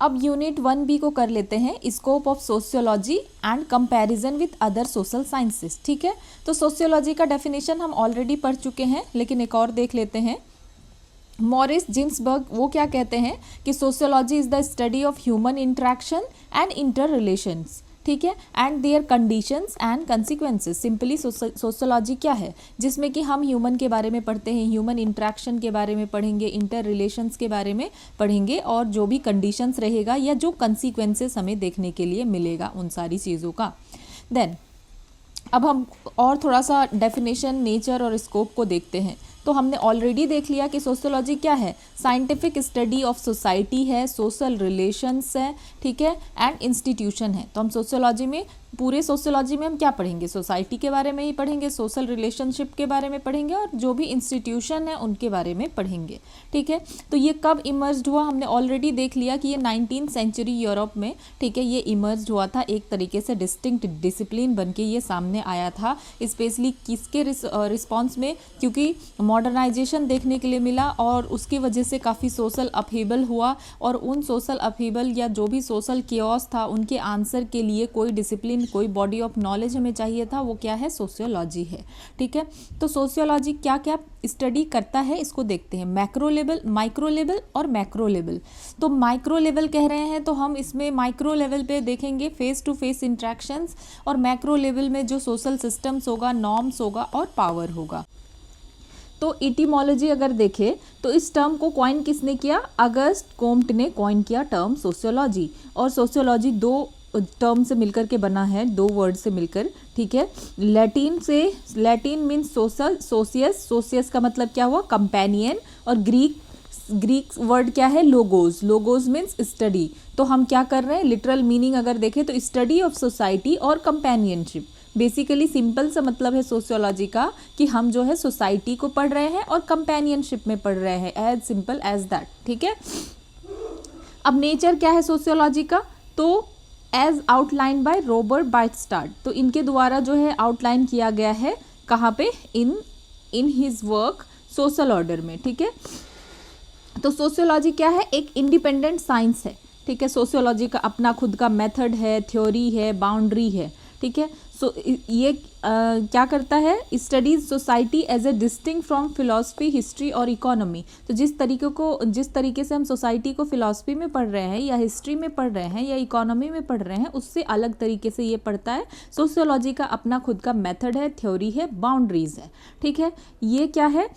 अब unit 1B को कर लेते हैं, scope of sociology and comparison with other social sciences. ठीक है, तो सोशियोलॉजी का डेफिनेशन हम ऑलरेडी पढ़ चुके हैं, लेकिन एक और देख लेते हैं। मॉरिस जिन्सबर्ग वो क्या कहते हैं कि sociology is the study of human interaction and inter relations, ठीक है, and their conditions and consequences. Simply sociology क्या है, जिसमें कि हम ह्यूमन के बारे में पढ़ते हैं, ह्यूमन इंटरेक्शन के बारे में पढ़ेंगे, इंटर रिलेशंस के बारे में पढ़ेंगे, और जो भी कंडीशंस रहेगा या जो कंसिक्वेंसेस हमें देखने के लिए मिलेगा उन सारी चीज़ों का। देन अब हम और थोड़ा सा डेफिनेशन, नेचर और स्कोप को देखते हैं। तो हमने ऑलरेडी देख लिया कि सोशियोलॉजी क्या है, साइंटिफिक स्टडी ऑफ सोसाइटी है, सोशल रिलेशंस है, ठीक है, एंड इंस्टीट्यूशन है। तो हम सोशियोलॉजी में, पूरे सोशियोलॉजी में हम क्या पढ़ेंगे, सोसाइटी के बारे में ही पढ़ेंगे, सोशल रिलेशनशिप के बारे में पढ़ेंगे, और जो भी इंस्टीट्यूशन है उनके बारे में पढ़ेंगे। ठीक है, तो ये कब इमर्ज हुआ, हमने ऑलरेडी देख लिया कि ये 19th सेंचुरी यूरोप में, ठीक है, ये इमर्ज हुआ था, एक तरीके से डिस्टिंक्ट डिसिप्लिन बन के ये सामने आया था। स्पेशली किसके रिस्पॉन्स में, क्योंकि मॉडर्नाइजेशन देखने के लिए मिला और उसकी वजह से काफ़ी सोशल अपहीबल हुआ, और उन सोशल अपहीबल या जो भी सोशल केओस था उनके आंसर के लिए कोई डिसिप्लिन, कोई बॉडी ऑफ नॉलेज हमें चाहिए था, वो क्या है, सोशियोलॉजी है। ठीक है, तो सोशियोलॉजी क्या क्या स्टडी करता है इसको देखते हैं। मैक्रो लेवल, माइक्रो लेवल और मैक्रो लेवल। तो माइक्रो लेवल कह रहे हैं तो हम इसमें माइक्रो लेवल पे देखेंगे फेस टू फेस इंट्रैक्शंस, और मैक्रो लेवल में जो सोशल सिस्टम्स होगा, नॉर्म्स होगा और पावर होगा। तो इटीमोलॉजी अगर देखें तो इस टर्म को कॉइन किसने किया, अगस्ट कोम्ट ने कॉइन किया टर्म सोशियोलॉजी। और सोशियोलॉजी दो टर्म से मिलकर के बना है, दो वर्ड से मिलकर। ठीक है, लैटिन मीन्स सोशल, सोशियस, सोशियस का मतलब क्या हुआ, कंपेनियन, और ग्रीक वर्ड क्या है, लोगोस, लोगोस मीन्स स्टडी। तो हम क्या कर रहे हैं, लिटरल मीनिंग अगर देखें तो स्टडी ऑफ सोसाइटी और कंपेनियनशिप। बेसिकली सिंपल सा मतलब है सोशियोलॉजी का कि हम जो है सोसाइटी को पढ़ रहे हैं और कंपेनियनशिप में पढ़ रहे हैं, एज सिंपल एज दैट। ठीक है, अब नेचर क्या है सोशियोलॉजी का, तो एज आउटलाइन बाय रॉबर्ट बाइटस्टार्ड, तो इनके द्वारा जो है आउटलाइन किया गया है, कहाँ पे, in his work social order में। ठीक है, तो सोशियोलॉजी क्या है, एक इंडिपेंडेंट साइंस है। ठीक है, सोशियोलॉजी का अपना खुद का मेथड है, थ्योरी है, बाउंड्री है। ठीक है, सो ये क्या करता है, studies society as a distinct from philosophy, history और इकोनॉमी। तो जिस तरीके से हम सोसाइटी को फिलॉसफी में पढ़ रहे हैं या हिस्ट्री में पढ़ रहे हैं या इकोनॉमी में पढ़ रहे हैं, उससे अलग तरीके से ये पढ़ता है। सोशियोलॉजी का अपना खुद का मेथड है, थ्योरी है, बाउंड्रीज है। ठीक है, ये क्या है,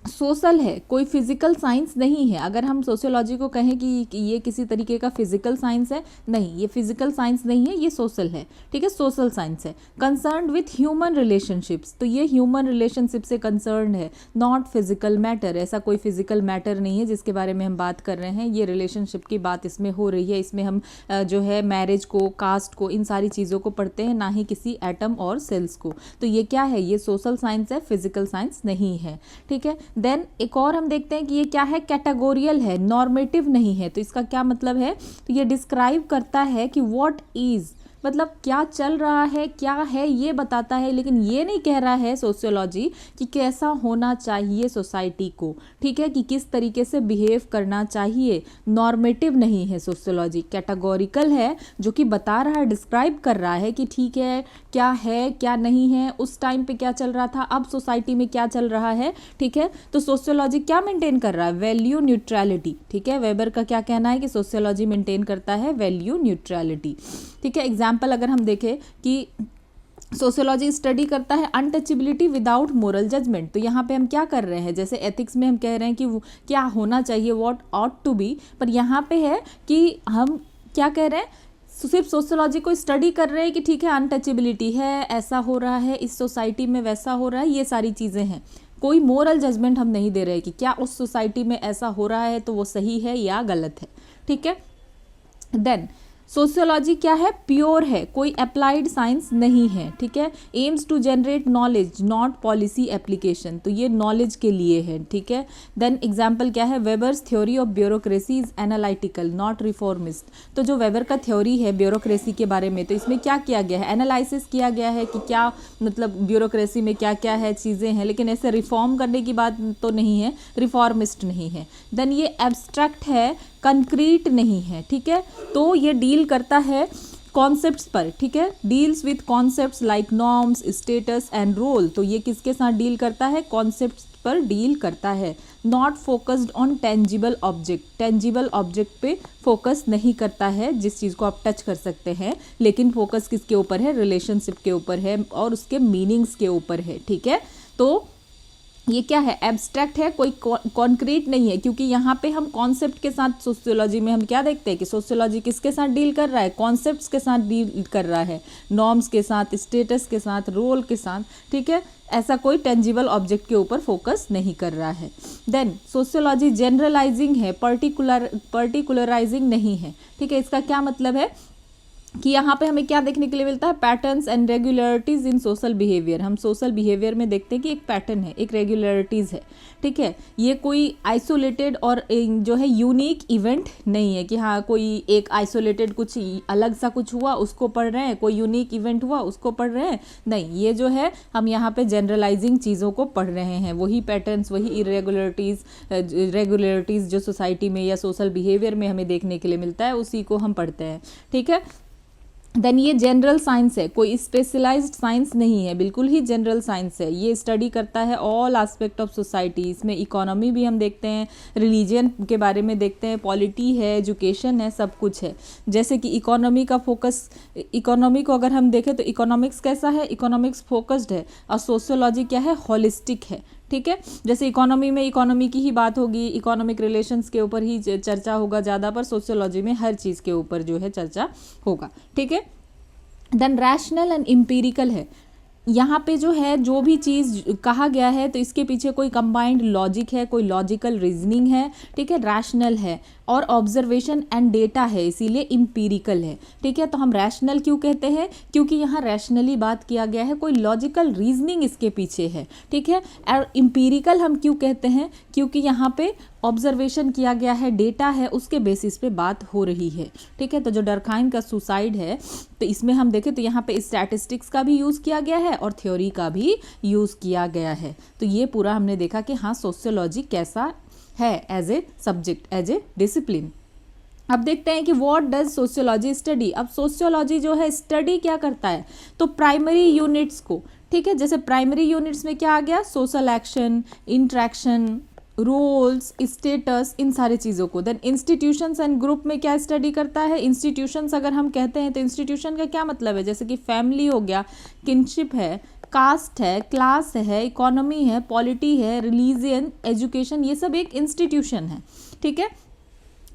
सोशल है, कोई फिजिकल साइंस नहीं है। अगर हम सोशियोलॉजी को कहें कि ये किसी तरीके का फिजिकल साइंस है, नहीं, ये फिजिकल साइंस नहीं है, ये सोशल है। ठीक है, सोशल साइंस है। कंसर्न विथ ह्यूमन रिलेशनशिप्स, तो ये ह्यूमन रिलेशनशिप से कंसर्न है, नॉट फिजिकल मैटर। ऐसा कोई फिजिकल मैटर नहीं है जिसके बारे में हम बात कर रहे हैं, ये रिलेशनशिप की बात इसमें हो रही है। इसमें हम जो है मैरिज को, कास्ट को, इन सारी चीज़ों को पढ़ते हैं, ना ही किसी एटम और सेल्स को। तो ये क्या है, ये सोशल साइंस है, फिजिकल साइंस नहीं है। ठीक है, देन एक और हम देखते हैं कि ये क्या है, कैटेगोरियल है, नॉर्मेटिव नहीं है। तो इसका क्या मतलब है, तो ये डिस्क्राइब करता है कि व्हाट इज, मतलब क्या चल रहा है, क्या है, ये बताता है, लेकिन ये नहीं कह रहा है सोशियोलॉजी कि कैसा होना चाहिए सोसाइटी को। ठीक है, कि किस तरीके से बिहेव करना चाहिए। नॉर्मेटिव नहीं है सोशियोलॉजी, कैटेगोरिकल है, जो कि बता रहा है, डिस्क्राइब कर रहा है कि ठीक है, क्या नहीं है, उस टाइम पे क्या चल रहा था, अब सोसाइटी में क्या चल रहा है। ठीक है, तो सोशियोलॉजी क्या मेंटेन कर रहा है, वैल्यू न्यूट्रलिटी। ठीक है, वेबर का क्या कहना है कि सोशियोलॉजी मेंटेन करता है वैल्यू न्यूट्रलिटी। ठीक है, एग्जाम्पल अगर हम देखें कि सोशियोलॉजी स्टडी करता है अनटचेबिलिटी विदाउट मोरल जजमेंट। तो यहाँ पे हम क्या कर रहे हैं, जैसे एथिक्स में हम कह रहे हैं कि क्या होना चाहिए, व्हाट ऑट टू बी, पर यहाँ पे है कि हम क्या कह रहे हैं, सिर्फ सोशियोलॉजी को स्टडी कर रहे हैं कि ठीक है, अनटचेबिलिटी है, ऐसा हो रहा है इस सोसाइटी में, वैसा हो रहा है, ये सारी चीज़ें हैं। कोई मोरल जजमेंट हम नहीं दे रहे कि क्या उस सोसाइटी में ऐसा हो रहा है तो वो सही है या गलत है। ठीक है, देन सोशियोलॉजी क्या है, प्योर है, कोई अप्लाइड साइंस नहीं है। ठीक है, aims to generate knowledge, not policy application, तो ये नॉलेज के लिए है। ठीक है, देन एग्जांपल क्या है, Weber's theory of bureaucracy is analytical not reformist. तो जो वेबर का थ्योरी है ब्यूरोक्रेसी के बारे में, तो इसमें क्या किया गया है, एनालिसिस किया गया है कि क्या मतलब ब्यूरोक्रेसी में क्या क्या है चीज़ें हैं, लेकिन ऐसे रिफॉर्म करने की बात तो नहीं है, रिफॉर्मिस्ट नहीं है। देन ये एब्स्ट्रैक्ट है, कंक्रीट नहीं है, ठीक है। तो ये डील करता है कॉन्सेप्ट्स पर, ठीक है, deals with concepts like norms, status and role. तो ये किसके साथ डील करता है? कॉन्सेप्ट्स पर डील करता है। Not focused on tangible object, tangible object पे फोकस नहीं करता है जिस चीज़ को आप टच कर सकते हैं, लेकिन फोकस किसके ऊपर है? रिलेशनशिप के ऊपर है और उसके मीनिंग्स के ऊपर है, ठीक है। तो ये क्या है? एब्स्ट्रैक्ट है, कोई कॉन्क्रीट नहीं है, क्योंकि यहाँ पे हम कॉन्सेप्ट के साथ, सोशियोलॉजी में हम क्या देखते हैं कि सोशियोलॉजी किसके साथ डील कर रहा है? कॉन्सेप्ट्स के साथ डील कर रहा है, नॉर्म्स के साथ, स्टेटस के साथ, रोल के साथ, ठीक है। ऐसा कोई टेंजिबल ऑब्जेक्ट के ऊपर फोकस नहीं कर रहा है। देन सोशियोलॉजी जनरलाइजिंग है, पर्टिकुलराइजिंग नहीं है, ठीक है। इसका क्या मतलब है कि यहाँ पे हमें क्या देखने के लिए मिलता है? Patterns and regularities in social behaviour. हम सोशल बिहेवियर में देखते हैं कि एक पैटर्न है, एक रेगुलरिटीज़ है, ठीक है। ये कोई आइसोलेटेड और जो है यूनिक इवेंट नहीं है कि हाँ कोई एक आइसोलेटेड कुछ अलग सा कुछ हुआ उसको पढ़ रहे हैं, कोई यूनिक इवेंट हुआ उसको पढ़ रहे हैं, नहीं। ये जो है हम यहाँ पे जनरलाइजिंग चीज़ों को पढ़ रहे हैं, वही पैटर्न्स, वही रेगुलरिटीज़ जो सोसाइटी में या सोशल बिहेवियर में हमें देखने के लिए मिलता है, उसी को हम पढ़ते हैं, ठीक है। देन ये जनरल साइंस है, कोई स्पेशलाइज्ड साइंस नहीं है, बिल्कुल ही जनरल साइंस है। ये स्टडी करता है ऑल एस्पेक्ट ऑफ सोसाइटी। इसमें इकोनॉमी भी हम देखते हैं, रिलीजन के बारे में देखते हैं, पॉलिटी है, एजुकेशन है, सब कुछ है। जैसे कि इकोनॉमी का फोकस, इकोनॉमी को अगर हम देखें तो इकोनॉमिक्स कैसा है? इकोनॉमिक्स फोकस्ड है, और सोशियोलॉजी क्या है? होलिस्टिक है, ठीक है। जैसे इकोनॉमी में इकोनॉमी की ही बात होगी, इकोनॉमिक रिलेशंस के ऊपर ही चर्चा होगा ज़्यादा, पर सोशियोलॉजी में हर चीज़ के ऊपर जो है चर्चा होगा, ठीक है। देन रैशनल एंड एम्पिरिकल है। यहाँ पे जो है जो भी चीज़ कहा गया है तो इसके पीछे कोई कंबाइंड लॉजिक है, कोई लॉजिकल रीजनिंग है, ठीक है। रैशनल है और ऑब्जर्वेशन एंड डेटा है, इसीलिए इम्पीरिकल है, ठीक है। तो हम रैशनल क्यों कहते हैं? क्योंकि यहाँ रैशनली बात किया गया है, कोई लॉजिकल रीजनिंग इसके पीछे है, ठीक है। और इम्पीरिकल हम क्यों कहते हैं? क्योंकि यहाँ पे ऑब्जर्वेशन किया गया है, डेटा है, उसके बेसिस पे बात हो रही है, ठीक है। तो जो डर्खाइन का सुसाइड है, तो इसमें हम देखें तो यहाँ पे स्टैटिस्टिक्स का भी यूज़ किया गया है और थ्योरी का भी यूज़ किया गया है। तो ये पूरा हमने देखा कि हाँ सोशियोलॉजी कैसा है as a subject, as a discipline. अब देखते हैं कि व्हाट डज सोशियोलॉजी स्टडी। अब सोशियोलॉजी जो है स्टडी क्या करता है? तो प्राइमरी यूनिट्स को, ठीक है। जैसे प्राइमरी यूनिट्स में क्या आ गया? Social action, interaction, roles, status, इन सारी चीज़ों को। देन इंस्टीट्यूशंस एंड ग्रुप में क्या स्टडी करता है? इंस्टीट्यूशंस अगर हम कहते हैं तो इंस्टीट्यूशन का क्या मतलब है? जैसे कि फैमिली हो गया, किनशिप है, कास्ट है, क्लास है, इकोनॉमी है, पॉलिटी है, रिलीजन, एजुकेशन, ये सब एक इंस्टीट्यूशन है, ठीक है।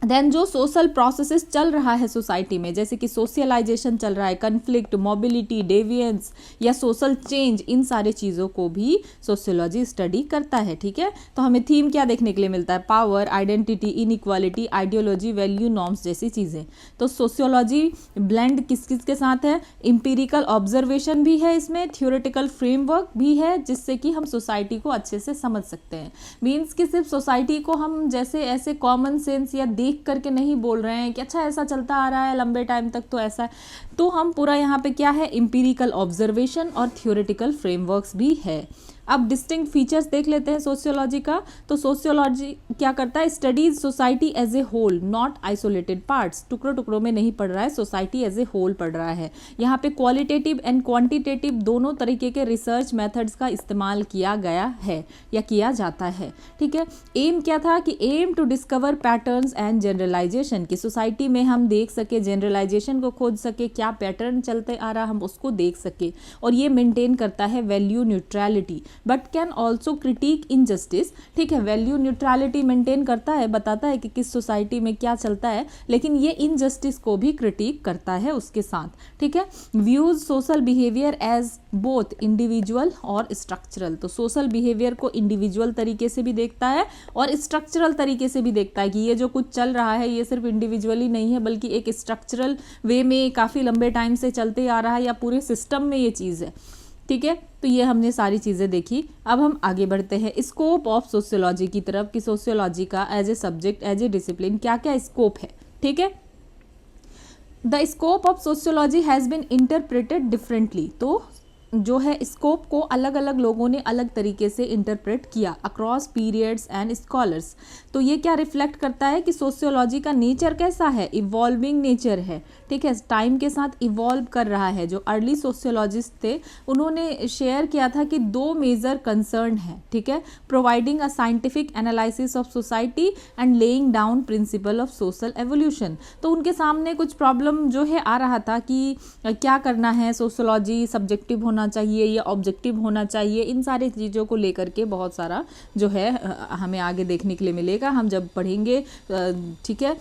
देन जो सोशल प्रोसेसेस चल रहा है सोसाइटी में, जैसे कि सोशलाइजेशन चल रहा है, कन्फ्लिक्ट, मोबिलिटी, डेविएंस या सोशल चेंज, इन सारे चीज़ों को भी सोशियोलॉजी स्टडी करता है, ठीक है। तो हमें थीम क्या देखने के लिए मिलता है? Power, identity, inequality, ideology, value, norms जैसी चीज़ें। तो सोशियोलॉजी ब्लेंड किस किस के साथ है? इम्पीरिकल ऑब्जर्वेशन भी है इसमें, थ्योरेटिकल फ्रेमवर्क भी है, जिससे कि हम सोसाइटी को अच्छे से समझ सकते हैं। मीन्स कि सिर्फ सोसाइटी को हम जैसे ऐसे कॉमन सेंस या देख करके नहीं बोल रहे हैं कि अच्छा ऐसा चलता आ रहा है लंबे टाइम तक तो ऐसा है, तो हम पूरा यहाँ पे क्या है? एम्पिरिकल ऑब्जर्वेशन और थ्योरेटिकल फ्रेमवर्क्स भी है। अब डिस्टिंक्ट फीचर्स देख लेते हैं सोशियोलॉजी का। तो सोशियोलॉजी क्या करता है? Studies society as a whole, not isolated parts. टुकड़ों टुकड़ों में नहीं पढ़ रहा है, सोसाइटी एज ए होल पढ़ रहा है। यहाँ पे क्वालिटेटिव एंड क्वांटिटेटिव दोनों तरीके के रिसर्च मेथड्स का इस्तेमाल किया गया है या किया जाता है, ठीक है। एम क्या था? कि aim to discover patterns and generalization, की सोसाइटी में हम देख सके, जनरलाइजेशन को खोज सके, क्या पैटर्न चलते आ रहा हम उसको देख सके। और ये मेंटेन करता है value neutrality, but can also critic injustice, ठीक है। वैल्यू न्यूट्रलिटी मेंटेन करता है, बताता है कि किस सोसाइटी में क्या चलता है, लेकिन ये इनजस्टिस को भी क्रिटिक करता है उसके साथ, ठीक है। Views social behaviour as both individual और स्ट्रक्चरल। तो सोशल बिहेवियर को इंडिविजुअल तरीके से भी देखता है और स्ट्रक्चरल तरीके से भी देखता है कि ये जो कुछ चल रहा है ये सिर्फ इंडिविजुअली नहीं है, बल्कि एक स्ट्रक्चरल वे में काफ़ी लंबे टाइम से चलते आ रहा है या पूरे सिस्टम में ये चीज़ है, ठीक है। तो ये हमने सारी चीज़ें देखी। अब हम आगे बढ़ते हैं स्कोप ऑफ सोशियोलॉजी की तरफ कि सोशियोलॉजी का as a subject, as a discipline क्या क्या स्कोप है, ठीक है। The scope of sociology has been interpreted differently. तो जो है स्कोप को अलग अलग लोगों ने अलग तरीके से इंटरप्रेट किया अक्रॉस पीरियड्स एंड स्कॉलर्स। तो ये क्या रिफ्लेक्ट करता है कि सोशियोलॉजी का नेचर कैसा है, इवॉल्विंग नेचर है, ठीक है, टाइम के साथ इवॉल्व कर रहा है। जो अर्ली सोशियोलॉजिस्ट थे उन्होंने शेयर किया था कि दो मेजर कंसर्न है, ठीक है, providing a scientific analysis of society and laying down principle of social evolution. तो उनके सामने कुछ प्रॉब्लम जो है आ रहा था कि क्या करना है, सोशियोलॉजी सब्जेक्टिव होना चाहिए या ऑब्जेक्टिव होना चाहिए, इन सारी चीज़ों को लेकर के बहुत सारा जो है हमें आगे देखने के लिए मिलेगा, हम जब पढ़ेंगे, ठीक है,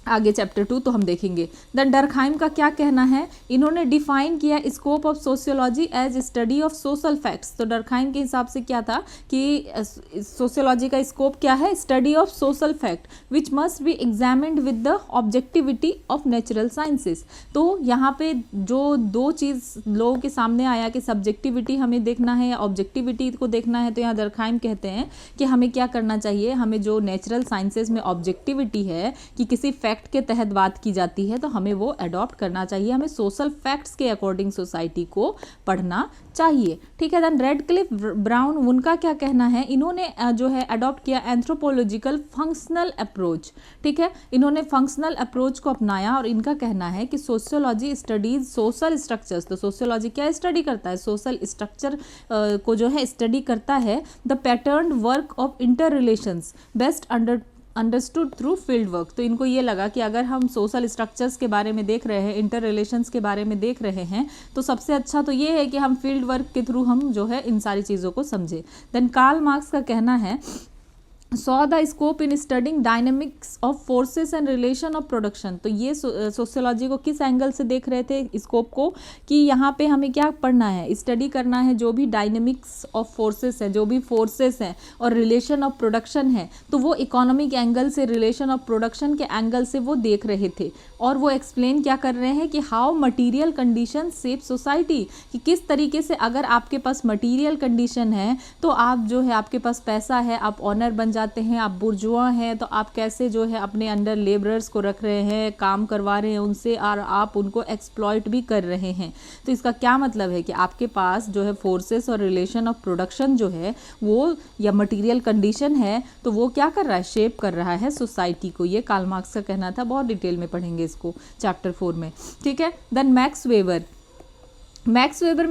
आगे चैप्टर 2 तो हम देखेंगे। देन डर्कहाइम का क्या कहना है, इन्होंने डिफाइन किया scope of sociology as study of social facts. तो डर्कहाइम के हिसाब से क्या था कि सोशियोलॉजी का स्कोप क्या है, study of social fact which must be examined with the objectivity of natural sciences. तो यहाँ पे जो दो चीज़ लोगों के सामने आया कि सब्जेक्टिविटी हमें देखना है या ऑब्जेक्टिविटी को देखना है, तो यहाँ डर्कहाइम कहते हैं कि हमें क्या करना चाहिए, हमें जो नेचुरल साइंसेज में ऑब्जेक्टिविटी है कि किसी फैक्ट के तहत बात की जाती है तो हमें वो अडॉप्ट करना चाहिए, हमें सोशल फैक्ट्स के अकॉर्डिंग सोसाइटी को पढ़ना चाहिए, ठीक है। देन रेडक्लिफ ब्राउन, उनका क्या कहना है, इन्होंने जो है अडॉप्ट किया एंथ्रोपोलॉजिकल फंक्शनल अप्रोच, ठीक है, इन्होंने फंक्शनल अप्रोच को अपनाया और इनका कहना है कि सोशियोलॉजी स्टडीज सोशल स्ट्रक्चर्स। तो सोशियोलॉजी क्या स्टडी करता है, सोशल स्ट्रक्चर को जो है स्टडी करता है। The pattern work of inter relations best understood through field work. तो इनको ये लगा कि अगर हम सोशल स्ट्रक्चर्स के बारे में देख रहे हैं, इंटर रिलेशंस के बारे में देख रहे हैं, तो सबसे अच्छा तो ये है कि हम फील्ड वर्क के थ्रू हम जो है इन सारी चीज़ों को समझें। देन कार्ल मार्क्स का कहना है saw the scope in studying dynamics of forces and relation of production। तो ये सोशियोलॉजी को किस एंगल से देख रहे थे स्कोप को, कि यहाँ पे हमें क्या पढ़ना है, स्टडी करना है जो भी डायनेमिक्स ऑफ फोर्सेस है, जो भी फोर्सेस हैं और रिलेशन ऑफ प्रोडक्शन है, तो वो इकोनॉमिक एंगल से, रिलेशन ऑफ प्रोडक्शन के एंगल से वो देख रहे थे। और वो एक्सप्लेन क्या कर रहे हैं कि how material condition shape society, कि किस तरीके से अगर आपके पास मटीरियल कंडीशन है तो आप जो है, आपके पास पैसा है, आप ऑनर बन जाते हैं, आप बुर्जुआ हैं, तो आप कैसे जो है अपने अंडर लेबरर्स को रख रहे हैं, काम करवा रहे हैं उनसे, और आप उनको एक्सप्लॉइट भी कर रहे हैं। तो इसका क्या मतलब है कि आपके पास जो है फोर्सेस और रिलेशन ऑफ प्रोडक्शन जो है वो, या मटीरियल कंडीशन है, तो वो क्या कर रहा है, शेप कर रहा है सोसाइटी को। ये कार्ल मार्क्स का कहना था, बहुत डिटेल में पढ़ेंगे इसको चैप्टर 4 में, ठीक है। देन मैक्स वेबर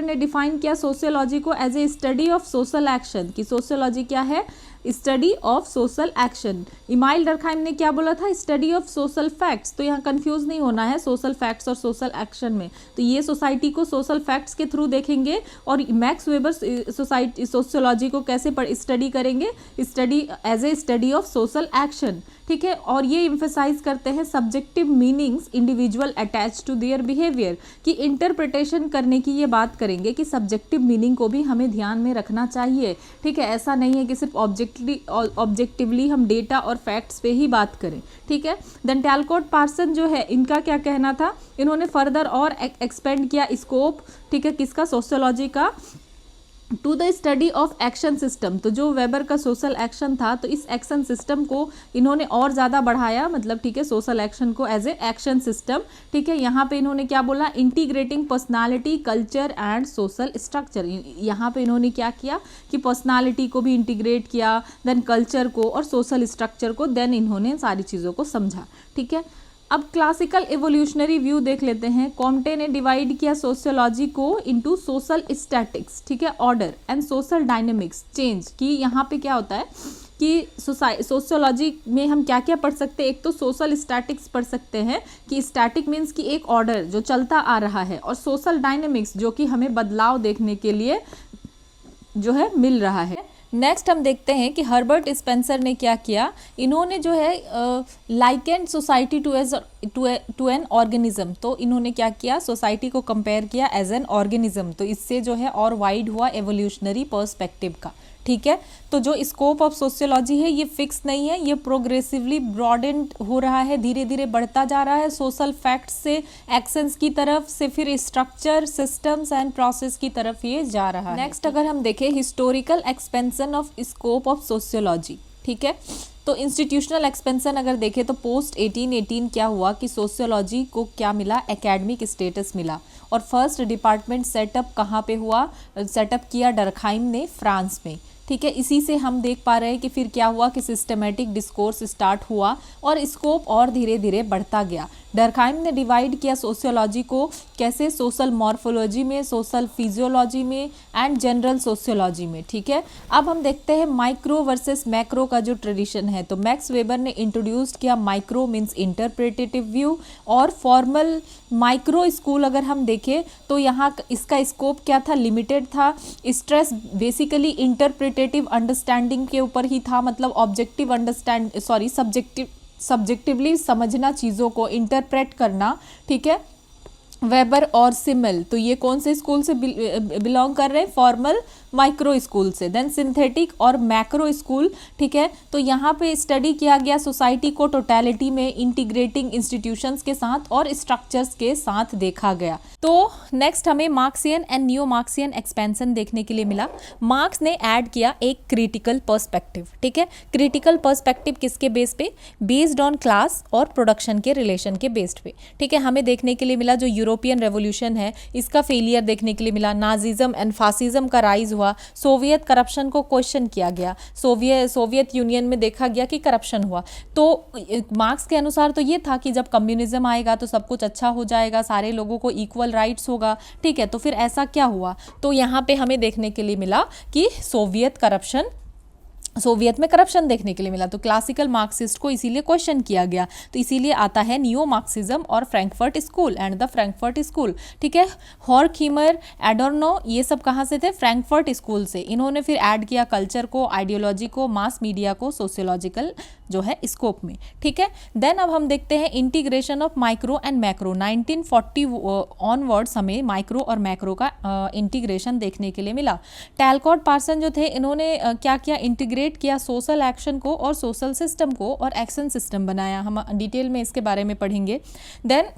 ने डिफाइन किया सोशियोलॉजी को as a study of social action, कि सोशियोलॉजी क्या है, study of social action. Emile Durkheim ने क्या बोला था, स्टडी ऑफ सोशल फैक्ट्स। तो यहाँ कंफ्यूज नहीं होना है सोशल फैक्ट्स और सोशल एक्शन में, तो ये सोसाइटी को सोशल फैक्ट्स के थ्रू देखेंगे, और मैक्स वेबर सोशियोलॉजी को कैसे स्टडी करेंगे, study as a study of social action, ठीक है। और ये इम्फेसाइज करते हैं subjective meanings individual attach to their behaviour, कि इंटरप्रिटेशन करने की ये बात करेंगे कि सब्जेक्टिव मीनिंग को भी हमें ध्यान में रखना चाहिए, ठीक है। ऐसा नहीं है कि सिर्फ ऑब्जेक्टिवली हम डेटा और फैक्ट्स पे ही बात करें, ठीक है। देन टैलकॉट पार्सन जो है, इनका क्या कहना था, इन्होंने फर्दर और एक्सपेंड किया स्कोप, ठीक है, किसका, सोशियोलॉजी का, to the study of action system. तो जो वेबर का सोशल एक्शन था, तो इस एक्शन सिस्टम को इन्होंने और ज़्यादा बढ़ाया, मतलब ठीक है, सोशल एक्शन को एज ए एक्शन सिस्टम, ठीक है। यहाँ पे इन्होंने क्या बोला, integrating personality, culture and social structure. यहाँ पे इन्होंने क्या किया कि पर्सनालिटी को भी इंटीग्रेट किया, देन कल्चर को और सोशल स्ट्रक्चर को, देन इन्होंने सारी चीज़ों को समझा, ठीक है। अब क्लासिकल एवोल्यूशनरी व्यू देख लेते हैं। कॉम्टे ने डिवाइड किया सोशियोलॉजी को इनटू सोशल स्टैटिक्स, ठीक है, order and social dynamics change, कि यहाँ पे क्या होता है कि सोशियोलॉजी में हम क्या क्या पढ़ सकते हैं। एक तो सोशल स्टैटिक्स पढ़ सकते हैं, कि स्टैटिक मीन्स कि एक ऑर्डर जो चलता आ रहा है, और सोशल डायनेमिक्स जो कि हमें बदलाव देखने के लिए जो है मिल रहा है। नेक्स्ट हम देखते हैं कि हर्बर्ट स्पेंसर ने क्या किया, इन्होंने जो है लाइकेंड सोसाइटी टू एन ऑर्गेनिज्म। तो इन्होंने क्या किया, सोसाइटी को कंपेयर किया एज एन ऑर्गेनिज्म, तो इससे जो है और वाइड हुआ एवोल्यूशनरी पर्सपेक्टिव का, ठीक है। तो जो स्कोप ऑफ सोशियोलॉजी है ये फिक्स नहीं है, ये प्रोग्रेसिवली ब्रॉडेंड हो रहा है, धीरे धीरे बढ़ता जा रहा है सोशल फैक्ट्स से एक्शंस की तरफ से, फिर स्ट्रक्चर, सिस्टम्स एंड प्रोसेस की तरफ ये जा रहा है। नेक्स्ट अगर हम देखें historical expansion of scope of sociology, ठीक है। तो इंस्टीट्यूशनल एक्सपेंशन अगर देखें तो पोस्ट 1818 क्या हुआ कि सोशियोलॉजी को क्या मिला, एकेडमिक स्टेटस मिला। और फर्स्ट डिपार्टमेंट सेटअप कहाँ पे हुआ, सेटअप किया डरखाइम ने फ्रांस में, ठीक है। इसी से हम देख पा रहे हैं कि फिर क्या हुआ कि सिस्टमेटिक डिस्कोर्स स्टार्ट हुआ और स्कोप और धीरे धीरे बढ़ता गया। डरखाइम ने डिवाइड किया सोशियोलॉजी को कैसे, सोशल मॉर्फोलॉजी में, सोशल फिजियोलॉजी में एंड जनरल सोशियोलॉजी में, ठीक है। अब हम देखते हैं माइक्रो वर्सेस मैक्रो का जो ट्रेडिशन है। तो मैक्स वेबर ने इंट्रोड्यूस किया माइक्रो मीन्स इंटरप्रेटेटिव व्यू, और फॉर्मल माइक्रो स्कूल अगर हम देखें तो यहाँ इसका स्कोप क्या था, लिमिटेड था। स्ट्रेस बेसिकली इंटरप्रेटेटिव अंडरस्टैंडिंग के ऊपर ही था, मतलब ऑब्जेक्टिव सब्जेक्टिवली समझना, चीज़ों को इंटरप्रेट करना, ठीक है। वेबर और सिमल, तो ये कौन से स्कूल से बिलोंग कर रहे हैं, फॉर्मल माइक्रो स्कूल से। देन सिंथेटिक और मैक्रो स्कूल, ठीक है। तो यहाँ पे स्टडी किया गया सोसाइटी को टोटलिटी में, इंटीग्रेटिंग इंस्टीट्यूशंस के साथ और स्ट्रक्चर्स के साथ देखा गया। तो नेक्स्ट हमें Marxian and new Marxian expansion देखने के लिए मिला। मार्क्स ने ऐड किया एक क्रिटिकल पर्सपेक्टिव, ठीक है। क्रिटिकल पर्सपेक्टिव किसके बेस पे, बेस्ड ऑन क्लास और प्रोडक्शन के रिलेशन के बेस्ड पे, ठीक है। हमें देखने के लिए मिला जो यूरोपियन रेवोल्यूशन है इसका फेलियर देखने के लिए मिला, नाजिज्म एंड फासिज्म का राइज हुआ, सोवियत करप्शन को क्वेश्चन किया गया, सोवियत यूनियन में देखा गया कि करप्शन हुआ। तो मार्क्स के अनुसार तो ये था कि जब कम्युनिज्म आएगा तो सब कुछ अच्छा हो जाएगा, सारे लोगों को इक्वल राइट्स होगा, ठीक है। तो फिर ऐसा क्या हुआ, तो यहाँ पे हमें देखने के लिए मिला कि सोवियत में करप्शन देखने के लिए मिला। तो क्लासिकल मार्क्सिस्ट को इसीलिए क्वेश्चन किया गया, तो इसीलिए आता है नियो मार्क्सिज्म और Frankfurt school and the Frankfurt school, ठीक है। हॉर्खीमर, एडोर्नो, ये सब कहाँ से थे, फ्रैंकफर्ट स्कूल से। इन्होंने फिर ऐड किया कल्चर को, आइडियोलॉजी को, मास मीडिया को सोशियोलॉजिकल जो है स्कोप में, ठीक है। देन अब हम देखते हैं integration of micro and macro. 1940 onwards हमें माइक्रो और मैक्रो का इंटीग्रेशन देखने के लिए मिला। टैलकॉट पार्सन जो थे इन्होंने क्या किया, इंटीग्रेट किया सोशल एक्शन को और सोशल सिस्टम को और एक्शन सिस्टम बनाया। हम डिटेल में इसके बारे में पढ़ेंगे। देन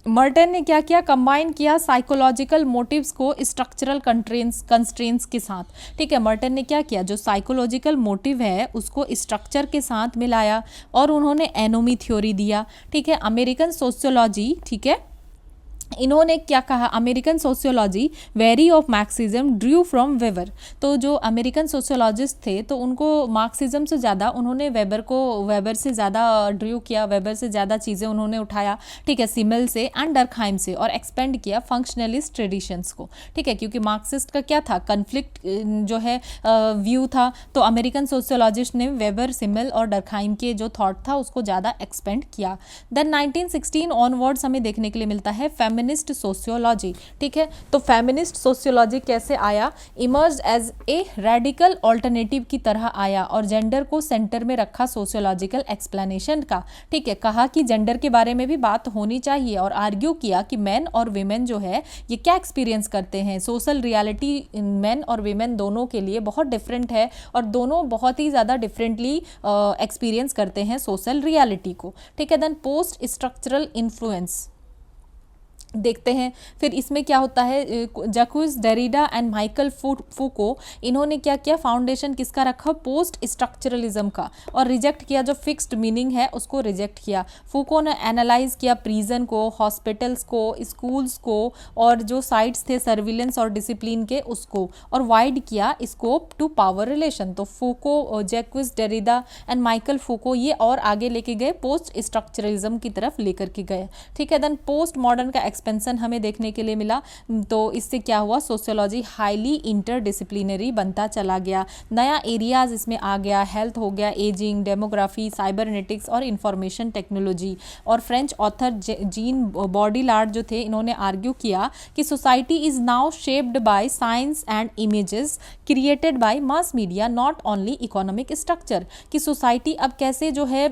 मर्टन ने क्या किया, कंबाइन किया साइकोलॉजिकल मोटिव्स को स्ट्रक्चरल कंस्ट्रेंट्स के साथ, ठीक है। मर्टन ने क्या किया, जो साइकोलॉजिकल मोटिव है उसको स्ट्रक्चर के साथ मिलाया और उन्होंने एनोमी थ्योरी दिया, ठीक है। अमेरिकन सोशियोलॉजी, ठीक है, इन्होंने क्या कहा, American sociology very of Marxism Drew from weber. तो जो अमेरिकन सोशियोलॉजिस्ट थे तो उनको मार्क्सिज्म से ज़्यादा उन्होंने वेबर से ज़्यादा ड्रू किया, वेबर से ज़्यादा चीज़ें उन्होंने उठाया, ठीक है, सिमल से एंड डरखाइम से, और एक्सपेंड किया फंक्शनलिस्ट ट्रेडिशंस को, ठीक है। क्योंकि मार्क्सिस्ट का क्या था, कन्फ्लिक्ट जो है व्यू था, तो अमेरिकन सोशियोलॉजिस्ट ने वेबर, सिमल और डरखाइम के जो थॉट था उसको ज़्यादा एक्सपेंड किया। देन 1916 ऑनवर्ड्स हमें देखने के लिए मिलता है फेमिनिस्ट सोशियोलॉजी, ठीक है। तो फेमिनिस्ट सोशियोलॉजी कैसे आया, emerge as a radical alternative की तरह आया और जेंडर को सेंटर में रखा सोशियोलॉजिकल एक्सप्लेनेशन का, ठीक है। कहा कि जेंडर के बारे में भी बात होनी चाहिए और आर्ग्यू किया कि मेन और वीमेन जो है ये क्या एक्सपीरियंस करते हैं, सोशल रियलिटी मेन और वीमेन दोनों के लिए बहुत डिफरेंट है और दोनों बहुत ही ज़्यादा डिफरेंटली एक्सपीरियंस करते हैं सोशल रियलिटी को, ठीक है। देन पोस्ट स्ट्रक्चरल इन्फ्लुएंस देखते हैं। फिर इसमें क्या होता है, जैक्विस डेरिडा एंड माइकल फूको, इन्होंने क्या किया, फाउंडेशन किसका रखा, पोस्ट स्ट्रक्चरलिज्म का, और रिजेक्ट किया जो फिक्स्ड मीनिंग है उसको रिजेक्ट किया। फूको ने एनालाइज किया प्रिजन को, हॉस्पिटल्स को, स्कूल्स को और जो साइट्स थे सर्विलेंस और डिसिप्लिन के उसको, और वाइड किया स्कोप टू पावर रिलेशन। तो Foucault, Jacques Derrida and Michael Foucault ये और आगे लेके गए, पोस्ट स्ट्रक्चरलिज्म की तरफ लेकर के गए, ठीक है। देन पोस्ट मॉडर्न का एक्सपेंशन हमें देखने के लिए मिला। तो इससे क्या हुआ, सोशियोलॉजी हाईली इंटरडिसिप्लिनरी बनता चला गया, नया एरियाज इसमें आ गया, हेल्थ हो गया, एजिंग, डेमोग्राफी, साइबरनेटिक्स और इंफॉर्मेशन टेक्नोलॉजी। और फ्रेंच ऑथर जीन बॉडीलार्ड जो थे इन्होंने आर्ग्यू किया कि society is now shaped by science and images created by mass media, not only economic structure. कि सोसाइटी अब कैसे जो है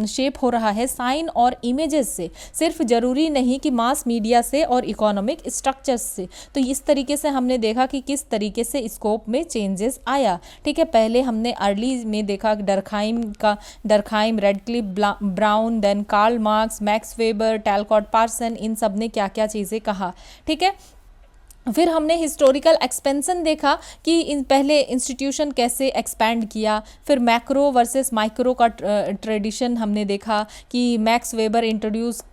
शेप हो रहा है साइन और इमेजेस से, सिर्फ जरूरी नहीं कि मास मीडिया से और इकोनॉमिक स्ट्रक्चर्स से। तो इस तरीके से हमने देखा कि किस तरीके से स्कोप में चेंजेस आया, ठीक है। पहले हमने अर्ली में देखा Durkheim, Radcliffe Brown, then Karl Marx, Max Weber, Talcott Parson, इन सब ने क्या क्या चीज़ें कहा, ठीक है। फिर हमने हिस्टोरिकल एक्सपेंशन देखा कि पहले इंस्टीट्यूशन कैसे एक्सपैंड किया। फिर मैक्रो वर्सेस माइक्रो का ट्रेडिशन हमने देखा कि मैक्स वेबर इंट्रोड्यूस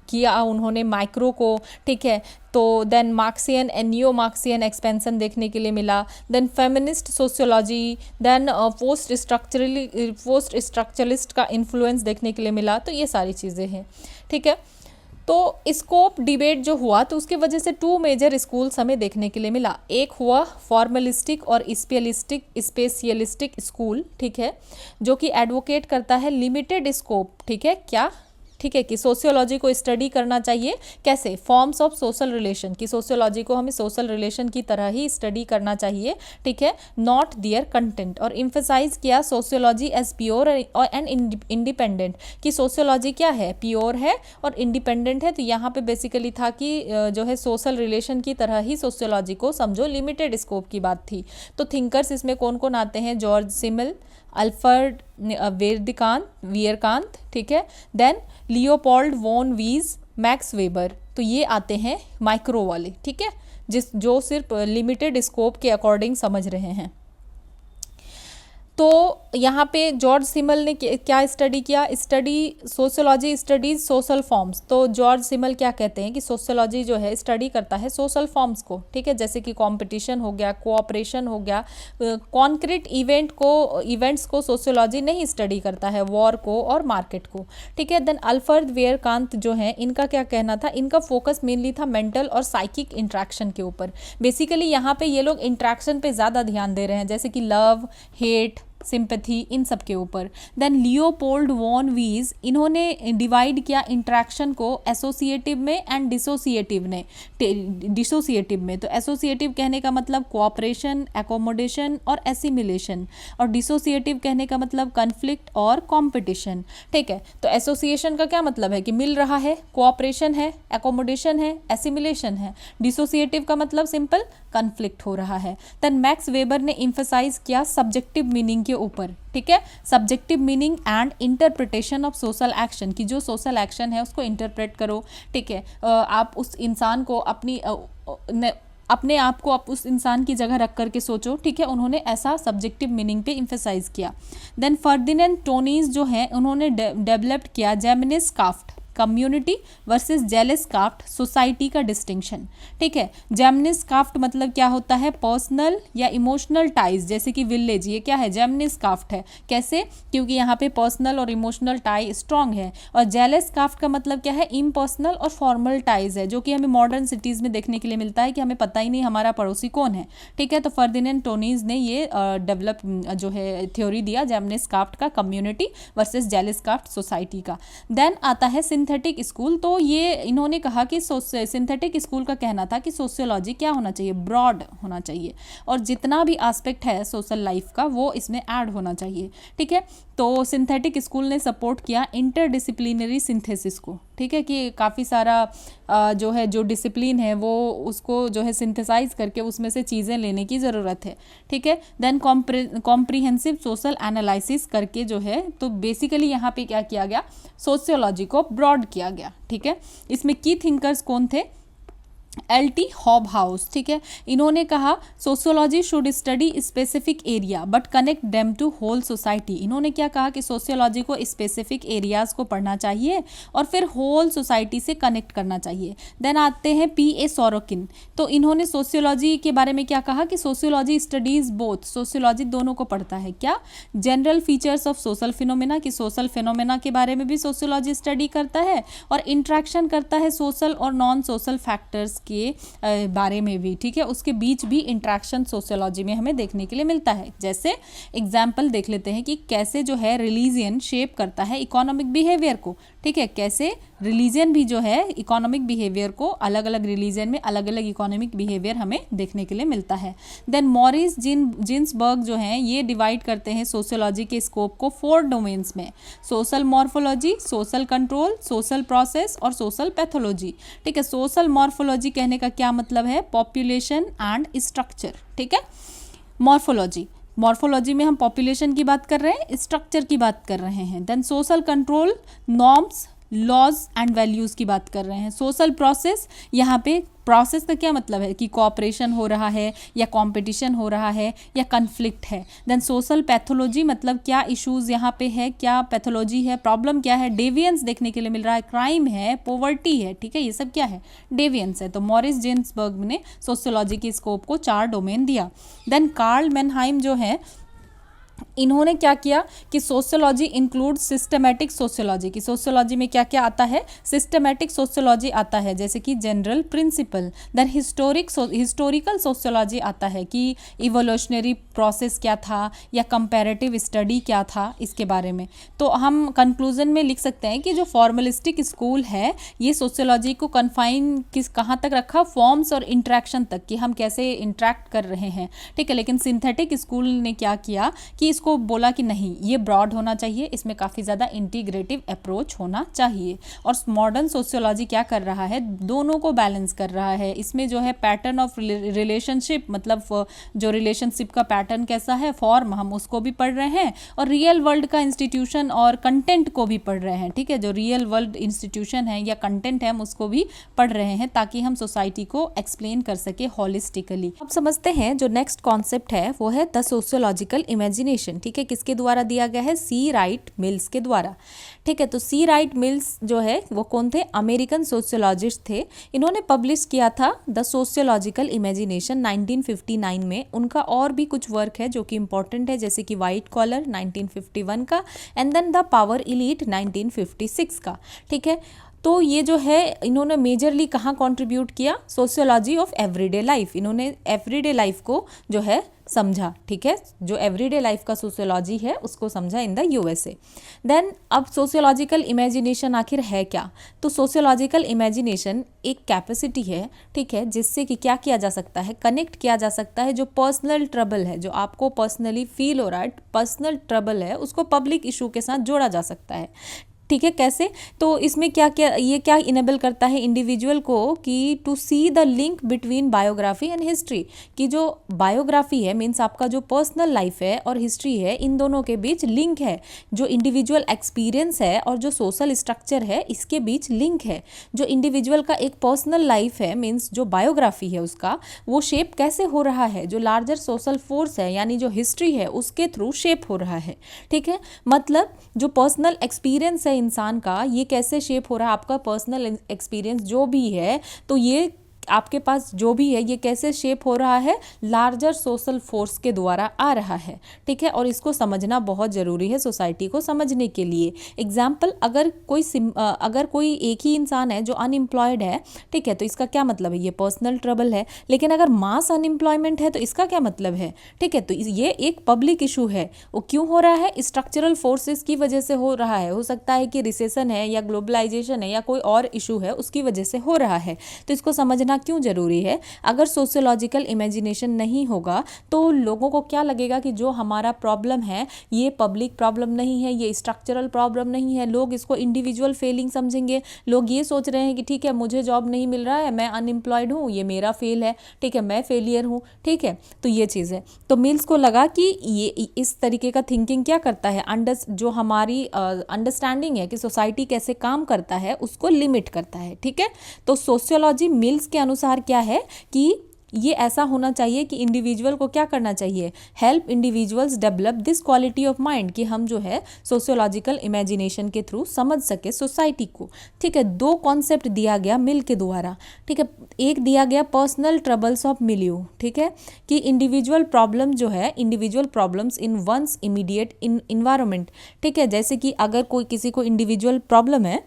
किया उन्होंने माइक्रो को, ठीक है। तो then Marxian and neo Marxian expansion देखने के लिए मिला। Then feminist sociology, then post structuralist का इन्फ्लुएंस देखने के लिए मिला। तो ये सारी चीज़ें हैं, ठीक है। तो स्कोप डिबेट जो हुआ तो उसकी वजह से 2 मेजर स्कूल्स हमें देखने के लिए मिला। एक हुआ फॉर्मलिस्टिक और स्पेशलिस्टिक स्कूल, ठीक है, जो कि एडवोकेट करता है लिमिटेड स्कोप, ठीक है, क्या, ठीक है, कि सोशियोलॉजी को स्टडी करना चाहिए कैसे, फॉर्म्स ऑफ सोशल रिलेशन, कि सोशियोलॉजी को हमें सोशल रिलेशन की तरह ही स्टडी करना चाहिए, ठीक है, नॉट दियर कंटेंट। और इम्फेसाइज किया sociology as pure and independent, कि सोशियोलॉजी क्या है, प्योर है और इंडिपेंडेंट है। तो यहाँ पे बेसिकली था कि जो है सोशल रिलेशन की तरह ही सोशियोलॉजी को समझो, लिमिटेड स्कोप की बात थी। तो थिंकर्स इसमें कौन कौन आते हैं, जॉर्ज सिमल, अल्फ्रेड वियरकांत, ठीक है, देन लियोपोल्ड वॉन वीज, मैक्स वेबर। तो ये आते हैं माइक्रो वाले, ठीक है, जो सिर्फ लिमिटेड स्कोप के अकॉर्डिंग समझ रहे हैं। तो यहाँ पे जॉर्ज सिमल ने क्या स्टडी किया, सोशियोलॉजी स्टडीज सोशल फॉर्म्स। तो जॉर्ज सिमल क्या कहते हैं कि सोशियोलॉजी जो है स्टडी करता है सोशल फॉर्म्स को, ठीक है, जैसे कि कंपटीशन हो गया, कोऑपरेशन हो गया। कॉन्क्रीट इवेंट्स को सोशियोलॉजी नहीं स्टडी करता है, वॉर को और मार्केट को, ठीक है। देन अल्फ्रेड वियरकांत जो है, इनका क्या कहना था, इनका फोकस मेनली था मेंटल और साइकिक इंट्रैक्शन के ऊपर। बेसिकली यहाँ पे ये लोग इंट्रैक्शन पे ज़्यादा ध्यान दे रहे हैं, जैसे कि लव, हेट, सिंपैथी, इन सब के ऊपर। देन लियोपोल्ड वॉन वीज, इन्होंने डिवाइड किया इंट्रैक्शन को एसोसिएटिव में एंड डिसोसिएटिव में। तो एसोसिएटिव कहने का मतलब कोऑपरेशन, एकोमोडेशन और एसिमिलेशन, और डिसोसिएटिव कहने का मतलब कन्फ्लिक्ट और कॉम्पिटिशन, ठीक है। तो एसोसिएशन का क्या मतलब है कि मिल रहा है, कोऑपरेशन है, एकोमोडेशन है, एसिमिलेशन है। डिसोसिएटिव का मतलब सिंपल कन्फ्लिक्ट हो रहा है। देन मैक्स वेबर ने इम्फेसाइज किया सब्जेक्टिव मीनिंग के ऊपर, ठीक है, subjective meaning and interpretation of social action, की जो सोशल एक्शन है उसको इंटरप्रेट करो, ठीक है। आप उस इंसान को अपने आप को आप उस इंसान की जगह रख करके सोचो, ठीक है। उन्होंने ऐसा सब्जेक्टिव मीनिंग पे इम्फेसाइज किया। देन फर्डिनेंड टोनीज जो है, उन्होंने डेवलप्ड किया जेमिनिस craft community versus जेलिस craft society का डिस्टिंक्शन, ठीक है। जेमिनिस क्राफ्ट मतलब क्या होता है, पर्सनल या इमोशनल टाइज, जैसे कि विलेज, ये क्या है, जेमिनिस क्राफ्ट है। कैसे, क्योंकि यहाँ पे पर्सनल और इमोशनल टाई स्ट्रांग है। और जेलिस क्राफ्ट का मतलब क्या है, इम्पर्सनल और फॉर्मल टाइज है, जो कि हमें मॉडर्न सिटीज़ में देखने के लिए मिलता है कि हमें पता ही नहीं हमारा पड़ोसी कौन है, ठीक है। तो फर्डिनेंड टोनीज ने ये डेवलप जो है थ्योरी दिया जेमिनिस क्राफ्ट का, कम्युनिटी वर्सेस जेलिस क्राफ्ट सोसाइटी का। देन आता है सिंथेटिक स्कूल। तो ये इन्होंने कहा कि सिंथेटिक स्कूल का कहना था कि सोशियोलॉजी क्या होना चाहिए, ब्रॉड होना चाहिए, और जितना भी एस्पेक्ट है सोशल लाइफ का वो इसमें ऐड होना चाहिए, ठीक है। तो सिंथेटिक स्कूल ने सपोर्ट किया इंटरडिसिप्लिनरी सिंथेसिस को, ठीक है, कि काफ़ी सारा जो है जो डिसिप्लिन है वो उसको जो है सिंथेसाइज करके उसमें से चीज़ें लेने की ज़रूरत है, ठीक है। देन कॉम्प्रिहेंसिव सोशल एनालिसिस करके जो है, तो बेसिकली यहाँ पे क्या किया गया, सोशियोलॉजी को ब्रॉड किया गया, ठीक है। इसमें की थिंकर्स कौन थे, एल.टी. हॉबहाउस, ठीक है। इन्होंने कहा sociology should study specific area but connect them to whole society. इन्होंने क्या कहा कि सोशियोलॉजी को स्पेसिफिक एरियाज को पढ़ना चाहिए और फिर होल सोसाइटी से कनेक्ट करना चाहिए। देन आते हैं P.A. सोरोकिन। तो इन्होंने सोशियोलॉजी के बारे में क्या कहा कि सोशियोलॉजी स्टडीज बोथ, सोशियोलॉजी दोनों को पढ़ता है, क्या, general features of social phenomena, कि सोशल फिनोमेना के बारे में भी सोशियोलॉजी स्टडी करता है और इंट्रैक्शन करता है सोशल और नॉन सोशल फैक्टर्स के बारे में भी, ठीक है। उसके बीच भी इंट्रैक्शन सोशियोलॉजी में हमें देखने के लिए मिलता है। जैसे एग्जाम्पल देख लेते हैं कि कैसे जो है रिलीजियन शेप करता है इकोनॉमिक बिहेवियर को, ठीक है, कैसे रिलीजन भी जो है इकोनॉमिक बिहेवियर को, अलग अलग रिलीजन में अलग अलग इकोनॉमिक बिहेवियर हमें देखने के लिए मिलता है। देन मॉरिस जिन्सबर्ग जो हैं ये डिवाइड करते हैं सोशियोलॉजी के स्कोप को 4 डोमेन्स में, social morphology, social control, social process और सोशल पैथोलॉजी, ठीक है। सोशल मॉर्फोलॉजी कहने का क्या मतलब है, पॉपुलेशन एंड स्ट्रक्चर, ठीक है। मॉर्फोलॉजी में हम पॉपुलेशन की बात कर रहे हैं, स्ट्रक्चर की बात कर रहे हैं। Then social control, norms, laws and values की बात कर रहे हैं। सोशल प्रोसेस, यहाँ पे प्रोसेस का क्या मतलब है कि कोऑपरेशन हो रहा है या कंपटीशन हो रहा है या कन्फ्लिक्ट है। देन सोशल पैथोलॉजी, मतलब क्या इश्यूज यहाँ पे है, क्या पैथोलॉजी है, प्रॉब्लम क्या है, डेवियंस देखने के लिए मिल रहा है, क्राइम है, पॉवर्टी है, ठीक है, ये सब क्या है, डेवियंस है। तो मॉरिस जेन्सबर्ग ने सोशियोलॉजी के स्कोप को 4 डोमेन दिया। देन कार्ल मेनहाइम जो है, इन्होंने क्या किया कि सोशियोलॉजी इंक्लूड सिस्टमैटिक सोशियोलॉजी, की सोशियोलॉजी में क्या क्या आता है, सिस्टमैटिक सोशियोलॉजी आता है, जैसे कि general principle. Then historical sociology आता है कि इवोल्यूशनरी प्रोसेस क्या था या कंपैरेटिव स्टडी क्या था इसके बारे में। तो हम कंक्लूजन में लिख सकते हैं कि जो फॉर्मलिस्टिक स्कूल है ये सोशियोलॉजी को कन्फाइन कहाँ तक रखा, फॉर्म्स और इंट्रैक्शन तक, कि हम कैसे इंट्रैक्ट कर रहे हैं, ठीक है। लेकिन सिंथेटिक स्कूल ने क्या किया कि इसको बोला कि नहीं, ये ब्रॉड होना चाहिए, इसमें काफ़ी ज़्यादा इंटीग्रेटिव अप्रोच होना चाहिए। और मॉडर्न सोशियोलॉजी क्या कर रहा है, दोनों को बैलेंस कर रहा है। इसमें जो है पैटर्न ऑफ रिलेशनशिप, मतलब जो रिलेशनशिप का पैटर्न कैसा है, फॉर्म, हम उसको भी पढ़ रहे हैं, और रियल वर्ल्ड का इंस्टीट्यूशन और कंटेंट को भी पढ़ रहे हैं, ठीक है। जो रियल वर्ल्ड इंस्टीट्यूशन है या कंटेंट है हम उसको भी पढ़ रहे हैं ताकि हम सोसाइटी को एक्सप्लेन कर सके हॉलिस्टिकली। अब समझते हैं जो नेक्स्ट कॉन्सेप्ट है वो है द सोशियोलॉजिकल इमेजिनेशन, ठीक है। किसके द्वारा दिया गया है, सी राइट मिल्स के द्वारा, ठीक है। तो सी राइट मिल्स जो है वो कौन थे, अमेरिकन सोशियोलॉजिस्ट थे। इन्होंने पब्लिश किया था द सोशियोलॉजिकल इमेजिनेशन 1959 में। उनका और भी कुछ वर्क है जो कि इंपॉर्टेंट है, जैसे कि वाइट कॉलर 1951 का, and then the power elite 1956 का, ठीक है। तो ये जो है इन्होंने मेजरली कहाँ कंट्रीब्यूट किया, सोशियोलॉजी ऑफ एवरीडे लाइफ, इन्होंने एवरीडे लाइफ को जो है समझा, ठीक है। जो एवरीडे लाइफ का सोशियोलॉजी है उसको समझा इन द यूएसए। देन अब सोशियोलॉजिकल इमेजिनेशन आखिर है क्या, तो सोशियोलॉजिकल इमेजिनेशन एक कैपेसिटी है, ठीक है, जिससे कि क्या किया जा सकता है, कनेक्ट किया जा सकता है जो पर्सनल ट्रबल है, जो आपको पर्सनली फील हो रहा है, पर्सनल ट्रबल है, उसको पब्लिक इशू के साथ जोड़ा जा सकता है, ठीक है। कैसे, तो इसमें क्या क्या ये क्या इनेबल करता है इंडिविजुअल को कि to see the link between biography and history, कि जो बायोग्राफी है मीन्स आपका जो पर्सनल लाइफ है और हिस्ट्री है, इन दोनों के बीच लिंक है। जो इंडिविजुअल एक्सपीरियंस है और जो सोशल स्ट्रक्चर है इसके बीच लिंक है। जो इंडिविजुअल का एक पर्सनल लाइफ है मीन्स जो बायोग्राफी है उसका, वो शेप कैसे हो रहा है, जो लार्जर सोशल फोर्स है यानी जो हिस्ट्री है उसके थ्रू शेप हो रहा है, ठीक है। मतलब जो पर्सनल एक्सपीरियंस है इंसान का, ये कैसे शेप हो रहा है, आपका पर्सनल एक्सपीरियंस जो भी है, तो ये आपके पास जो भी है ये कैसे शेप हो रहा है, लार्जर सोशल फोर्स के द्वारा आ रहा है, ठीक है। और इसको समझना बहुत ज़रूरी है सोसाइटी को समझने के लिए। एग्जाम्पल, अगर कोई एक ही इंसान है जो अनएम्प्लॉयड है, ठीक है, तो इसका क्या मतलब है, ये पर्सनल ट्रबल है। लेकिन अगर मास अनएम्प्लॉयमेंट है तो इसका क्या मतलब है, ठीक है। तो ये एक पब्लिक इशू है। वो क्यों हो रहा है, स्ट्रक्चरल फोर्सेस की वजह से हो रहा है। हो सकता है कि रिसेशन है या ग्लोबलाइजेशन है या कोई और इशू है उसकी वजह से हो रहा है। तो इसको समझना क्यों जरूरी है। अगर सोशियोलॉजिकल इमेजिनेशन नहीं होगा तो लोगों को क्या लगेगा कि जो हमारा प्रॉब्लम है ये पब्लिक प्रॉब्लम नहीं है, ये स्ट्रक्चरल प्रॉब्लम नहीं है। लोग इसको इंडिविजुअल फेलिंग समझेंगे। लोग ये सोच रहे हैं कि ठीक है मुझे जॉब नहीं मिल रहा है, मैं अनएम्प्लॉयड हूँ, ये मेरा फेल है, ठीक है, मैं फेलियर हूँ, ठीक है। तो ये चीज़ है। तो मिल्स को लगा कि ये इस तरीके का थिंकिंग क्या करता है, जो हमारी अंडरस्टैंडिंग है कि सोसाइटी कैसे काम करता है उसको लिमिट करता है, ठीक है। तो सोशियोलॉजी मिल्स के अनुसार क्या है कि ये ऐसा होना चाहिए कि इंडिविजुअल को क्या करना चाहिए, help individuals develop this quality of mind, कि हम जो है सोशियोलॉजिकल इमेजिनेशन के थ्रू समझ सके सोसाइटी को, ठीक है। 2 कॉन्सेप्ट दिया गया मिल के द्वारा, ठीक है। एक दिया गया पर्सनल ट्रबल्स ऑफ मिलियो, ठीक है, कि इंडिविजुअल प्रॉब्लम जो है, individual problems in one's immediate environment, ठीक है। जैसे कि अगर कोई किसी को इंडिविजुअल प्रॉब्लम है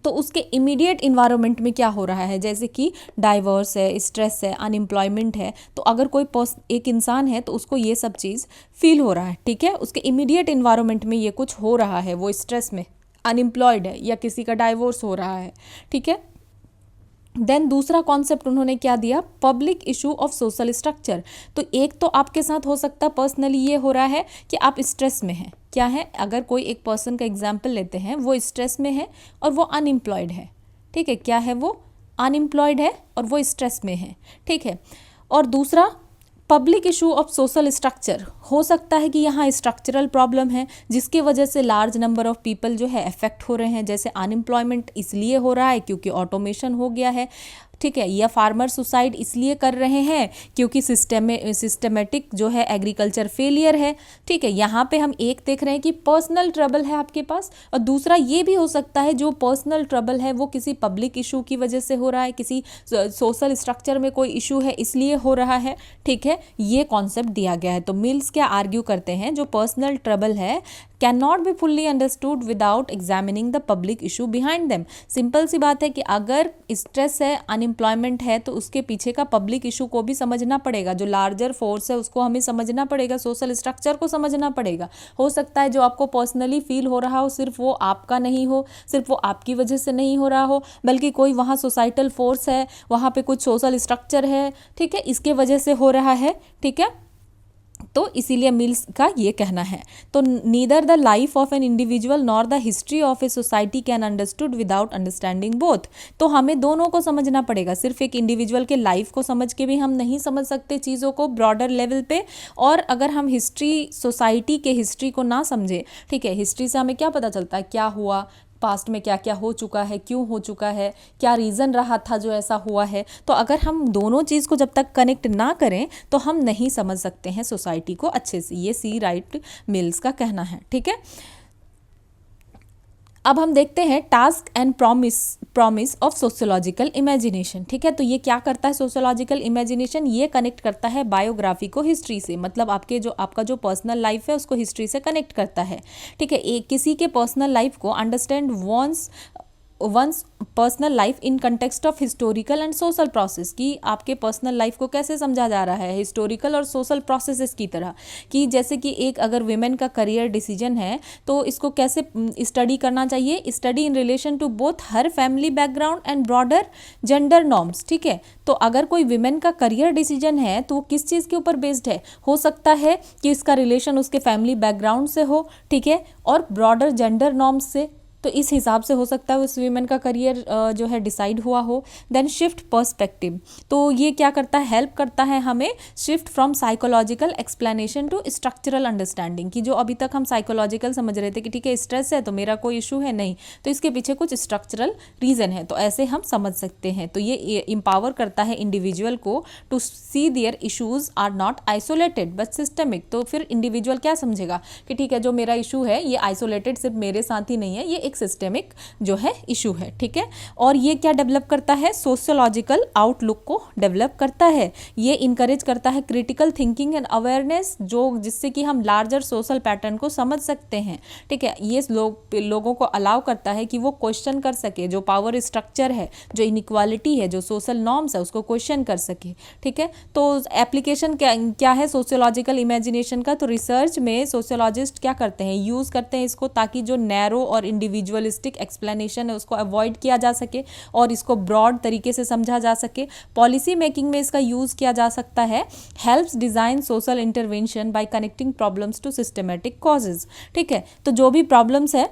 तो उसके इमीडिएट इन्वायरमेंट में क्या हो रहा है, जैसे कि डाइवर्स है, स्ट्रेस है, अनएम्प्लॉयमेंट है। तो अगर कोई एक इंसान है तो उसको ये सब चीज़ फील हो रहा है, ठीक है। उसके इमीडिएट इन्वायरमेंट में ये कुछ हो रहा है, वो स्ट्रेस में अनएम्प्लॉयड है या किसी का डाइवोर्स हो रहा है, ठीक है। देन दूसरा कॉन्सेप्ट उन्होंने क्या दिया, public issue of social structure. तो एक तो आपके साथ हो सकता है पर्सनली ये हो रहा है कि आप स्ट्रेस में हैं, क्या है, अगर कोई एक पर्सन का एग्जाम्पल लेते हैं, वो स्ट्रेस में है और वो अनएम्प्लॉयड है, ठीक है, क्या है, वो अनएम्प्लॉयड है और वो स्ट्रेस में है, ठीक है। और दूसरा public issue of social structure, हो सकता है कि यहाँ स्ट्रक्चरल प्रॉब्लम है जिसकी वजह से लार्ज नंबर ऑफ पीपल जो है अफेक्ट हो रहे हैं। जैसे अनएम्प्लॉयमेंट इसलिए हो रहा है क्योंकि ऑटोमेशन हो गया है, ठीक है, या फार्मर सुसाइड इसलिए कर रहे हैं क्योंकि सिस्टमेटिक जो है एग्रीकल्चर फेलियर है, ठीक है। यहाँ पे हम एक देख रहे हैं कि पर्सनल ट्रबल है आपके पास, और दूसरा ये भी हो सकता है जो पर्सनल ट्रबल है वो किसी पब्लिक इशू की वजह से हो रहा है, किसी सोशल स्ट्रक्चर में कोई इशू है इसलिए हो रहा है, ठीक है। ये कॉन्सेप्ट दिया गया है। तो मिल्स क्या आर्ग्यू करते हैं, जो पर्सनल ट्रबल है can not be fully understood without examining the public issue behind them. Simple सी बात है कि अगर स्ट्रेस है, अनएम्प्लॉयमेंट है, तो उसके पीछे का पब्लिक इशू को भी समझना पड़ेगा, जो लार्जर फोर्स है उसको हमें समझना पड़ेगा, सोशल स्ट्रक्चर को समझना पड़ेगा। हो सकता है जो आपको पर्सनली फील हो रहा हो सिर्फ वो आपका नहीं हो, सिर्फ वो आपकी वजह से नहीं हो रहा हो, बल्कि कोई वहाँ सोसाइटल फोर्स है, वहाँ पे कुछ सोशल स्ट्रक्चर है, ठीक है, इसके वजह से हो रहा है, ठीक है। तो इसीलिए मिल्स का ये कहना है। तो neither the life of an individual nor the history of a society can understood without understanding both. तो हमें दोनों को समझना पड़ेगा, सिर्फ एक इंडिविजुअल के लाइफ को समझ के भी हम नहीं समझ सकते चीज़ों को ब्रॉडर लेवल पे, और अगर हम हिस्ट्री, सोसाइटी के हिस्ट्री को ना समझे, ठीक है, हिस्ट्री से हमें क्या पता चलता है, क्या हुआ पास्ट में, क्या क्या हो चुका है, क्यों हो चुका है, क्या रीज़न रहा था जो ऐसा हुआ है। तो अगर हम दोनों चीज़ को जब तक कनेक्ट ना करें तो हम नहीं समझ सकते हैं सोसाइटी को अच्छे से। ये सी राइट मिल्स का कहना है, ठीक है। अब हम देखते हैं task and promise of sociological imagination, ठीक है। तो ये क्या करता है सोशियोलॉजिकल इमेजिनेशन, ये कनेक्ट करता है बायोग्राफी को हिस्ट्री से, मतलब आपका जो पर्सनल लाइफ है उसको हिस्ट्री से कनेक्ट करता है, ठीक है। एक किसी के पर्सनल लाइफ को understand one's personal life in context of historical and social process, की आपके पर्सनल लाइफ को कैसे समझा जा रहा है हिस्टोरिकल और सोशल प्रोसेसेस की तरह, कि जैसे कि एक अगर विमेन का करियर डिसीजन है तो इसको कैसे स्टडी करना चाहिए, study in relation to both her family background and broader gender norms, ठीक है। तो अगर कोई विमेन का करियर डिसीजन है तो वो किस चीज़ के ऊपर बेस्ड है, हो सकता है कि इसका रिलेशन उसके फैमिली बैकग्राउंड से हो, ठीक है, और ब्रॉडर जेंडर नॉर्म्स से, तो इस हिसाब से हो सकता है उस वीमेन का करियर जो है डिसाइड हुआ हो। देन शिफ्ट पर्सपेक्टिव, तो ये क्या करता है, हेल्प करता है हमें shift from psychological explanation to structural understanding, कि जो अभी तक हम साइकोलॉजिकल समझ रहे थे कि ठीक है स्ट्रेस है तो मेरा कोई इशू है, नहीं, तो इसके पीछे कुछ स्ट्रक्चरल रीज़न है, तो ऐसे हम समझ सकते हैं। तो ये इम्पावर करता है इंडिविजुअल को to see their issues are not isolated but systemic. तो फिर इंडिविजुअल क्या समझेगा कि ठीक है जो मेरा इशू है ये आइसोलेटेड सिर्फ मेरे साथ ही नहीं है, ये एक सिस्टेमिक जो है इशू है, ठीक है। और ये क्या डेवलप करता है, सोशियोलॉजिकल आउटलुक को डेवलप करता है। ये इनकरेज करता है क्रिटिकल थिंकिंग एंड अवेयरनेस, जो जिससे कि हम लार्जर सोशल पैटर्न को समझ सकते हैं, ठीक है। ये लोगों को अलाउ करता है कि वो क्वेश्चन कर सके जो पावर स्ट्रक्चर है, जो इनइक्वालिटी है, जो सोशल नॉर्म्स है, उसको क्वेश्चन कर सके, ठीक है। तो एप्लीकेशन क्या है सोशियोलॉजिकल इमेजिनेशन का, तो रिसर्च में सोशियोलॉजिस्ट क्या करते हैं, यूज़ करते हैं इसको ताकि जो नैरो और इंडिविजुअलिस्टिक एक्सप्लेनेशन है उसको अवॉइड किया जा सके और इसको ब्रॉड तरीके से समझा जा सके। पॉलिसी मेकिंग में इसका यूज़ किया जा सकता है। Helps design social intervention by connecting problems to systematic causes, ठीक है। तो जो भी प्रॉब्लम्स है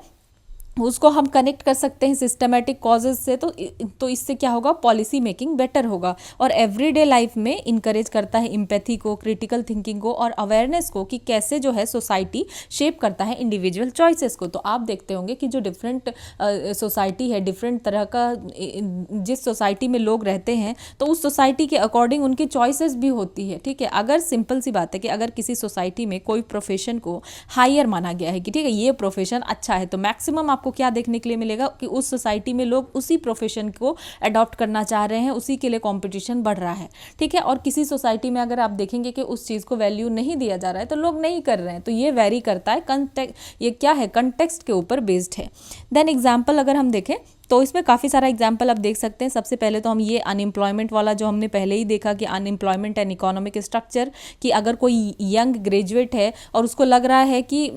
उसको हम कनेक्ट कर सकते हैं सिस्टमेटिक कॉजेज से, तो इससे क्या होगा, पॉलिसी मेकिंग बेटर होगा। और एवरीडे लाइफ में इंकरेज करता है एम्पैथी को, क्रिटिकल थिंकिंग को और अवेयरनेस को, कि कैसे जो है सोसाइटी शेप करता है इंडिविजुअल चॉइसेस को। तो आप देखते होंगे कि जो डिफरेंट सोसाइटी है, डिफरेंट तरह का जिस सोसाइटी में लोग रहते हैं तो उस सोसाइटी के अकॉर्डिंग उनकी चॉइसेस भी होती है, ठीक है। अगर सिंपल सी बात है कि अगर किसी सोसाइटी में कोई प्रोफेशन को हायर माना गया है कि ठीक है ये प्रोफेशन अच्छा है, तो मैक्सिमम आपको क्या देखने के लिए मिलेगा कि उस सोसाइटी में लोग उसी प्रोफेशन को अडॉप्ट करना चाह रहे हैं, उसी के लिए कंपटीशन बढ़ रहा है, ठीक है। और किसी सोसाइटी में अगर आप देखेंगे कि उस चीज़ को वैल्यू नहीं दिया जा रहा है तो लोग नहीं कर रहे हैं, तो ये वेरी करता है, ये क्या है, कंटेक्स्ट के ऊपर बेस्ड है। देन एग्जाम्पल अगर हम देखें तो इसमें काफ़ी सारा एग्जाम्पल आप देख सकते हैं। सबसे पहले तो हम ये अनएम्प्लॉयमेंट वाला जो हमने पहले ही देखा कि अनएम्प्लॉयमेंट एंड इकोनॉमिक स्ट्रक्चर, कि अगर कोई यंग ग्रेजुएट है और उसको लग रहा है कि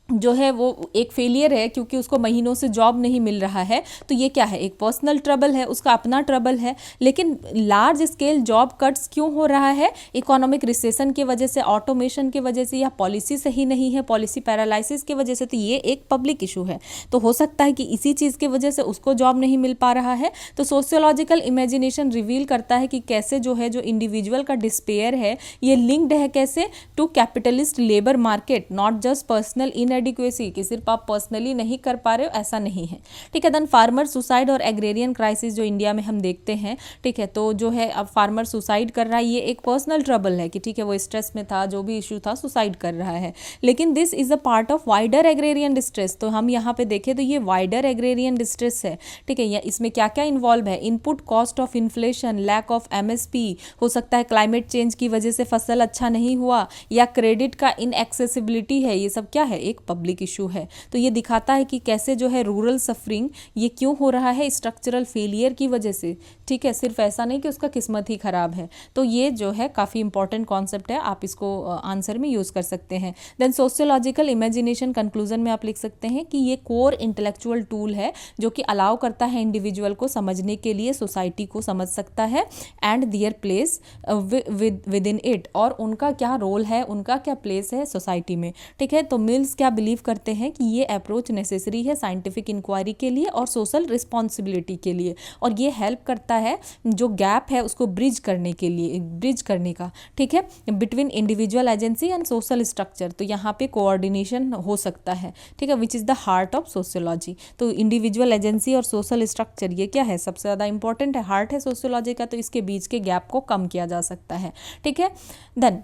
जो है वो एक फेलियर है क्योंकि उसको महीनों से जॉब नहीं मिल रहा है, तो ये क्या है, एक पर्सनल ट्रबल है, उसका अपना ट्रबल है। लेकिन लार्ज स्केल जॉब कट्स क्यों हो रहा है, इकोनॉमिक रिसेशन की वजह से, ऑटोमेशन की वजह से, या पॉलिसी सही नहीं है, पॉलिसी पैरालिसिस की वजह से, तो ये एक पब्लिक इशू है। तो हो सकता है कि इसी चीज़ की वजह से उसको जॉब नहीं मिल पा रहा है। तो सोशियोलॉजिकल इमेजिनेशन रिवील करता है कि कैसे जो है जो इंडिविजुअल का डिस्पेयर है ये लिंक्ड है कैसे to capitalist labour market, not just personal inadequacy, कि सिर्फ आप पर्सनली नहीं कर पा रहे हो ऐसा नहीं है। ठीक है, देन फार्मर सुसाइड और एग्रेरियन क्राइसिस जो इंडिया में हम देखते हैं। ठीक है, तो जो है अब फार्मर सुसाइड कर रहा है, ये एक पर्सनल ट्रबल है कि ठीक है वो स्ट्रेस में था, जो भी इशू था, सुसाइड कर रहा है। लेकिन this is a part of wider agrarian distress. तो हम यहाँ पे देखें तो ये वाइडर एग्रेरियन डिस्ट्रेस है। ठीक है, या इसमें क्या क्या इन्वॉल्व है, input cost of inflation, lack of MSP, हो सकता है क्लाइमेट चेंज की वजह से फसल अच्छा नहीं हुआ, या क्रेडिट का इनएक्सेसिबिलिटी है, ये सब क्या है, एक पब्लिक इशू है। तो ये दिखाता है कि कैसे जो है रूरल सफरिंग ये क्यों हो रहा है, स्ट्रक्चरल फेलियर की वजह से। ठीक है, सिर्फ ऐसा नहीं कि उसका किस्मत ही खराब है। तो ये जो है काफ़ी इंपॉर्टेंट कॉन्सेप्ट है, आप इसको आंसर में यूज़ कर सकते हैं। देन सोशियोलॉजिकल इमेजिनेशन कंक्लूजन में आप लिख सकते हैं कि ये कोर इंटेलेक्चुअल टूल है जो कि अलाउ करता है इंडिविजुअल को समझने के लिए, सोसाइटी को समझ सकता है and their place with in it, और उनका क्या रोल है, उनका क्या प्लेस है सोसाइटी में। ठीक है, तो मिल्स क्या बिलीव करते हैं कि ये अप्रोच नेसेसरी है साइंटिफिक इंक्वायरी के लिए और सोशल रिस्पॉन्सिबिलिटी के लिए, और ये हेल्प करता है जो गैप है उसको ब्रिज करने के लिए, ब्रिज करने का। ठीक है, between individual agency and social structure, तो यहाँ पे कोऑर्डिनेशन हो सकता है। ठीक है, which is the heart of sociology. तो इंडिविजुअल एजेंसी और सोशल स्ट्रक्चर ये क्या है, सबसे ज़्यादा इंपॉर्टेंट है, हार्ट है सोशियोलॉजी का। तो इसके बीच के गैप को कम किया जा सकता है। ठीक है, देन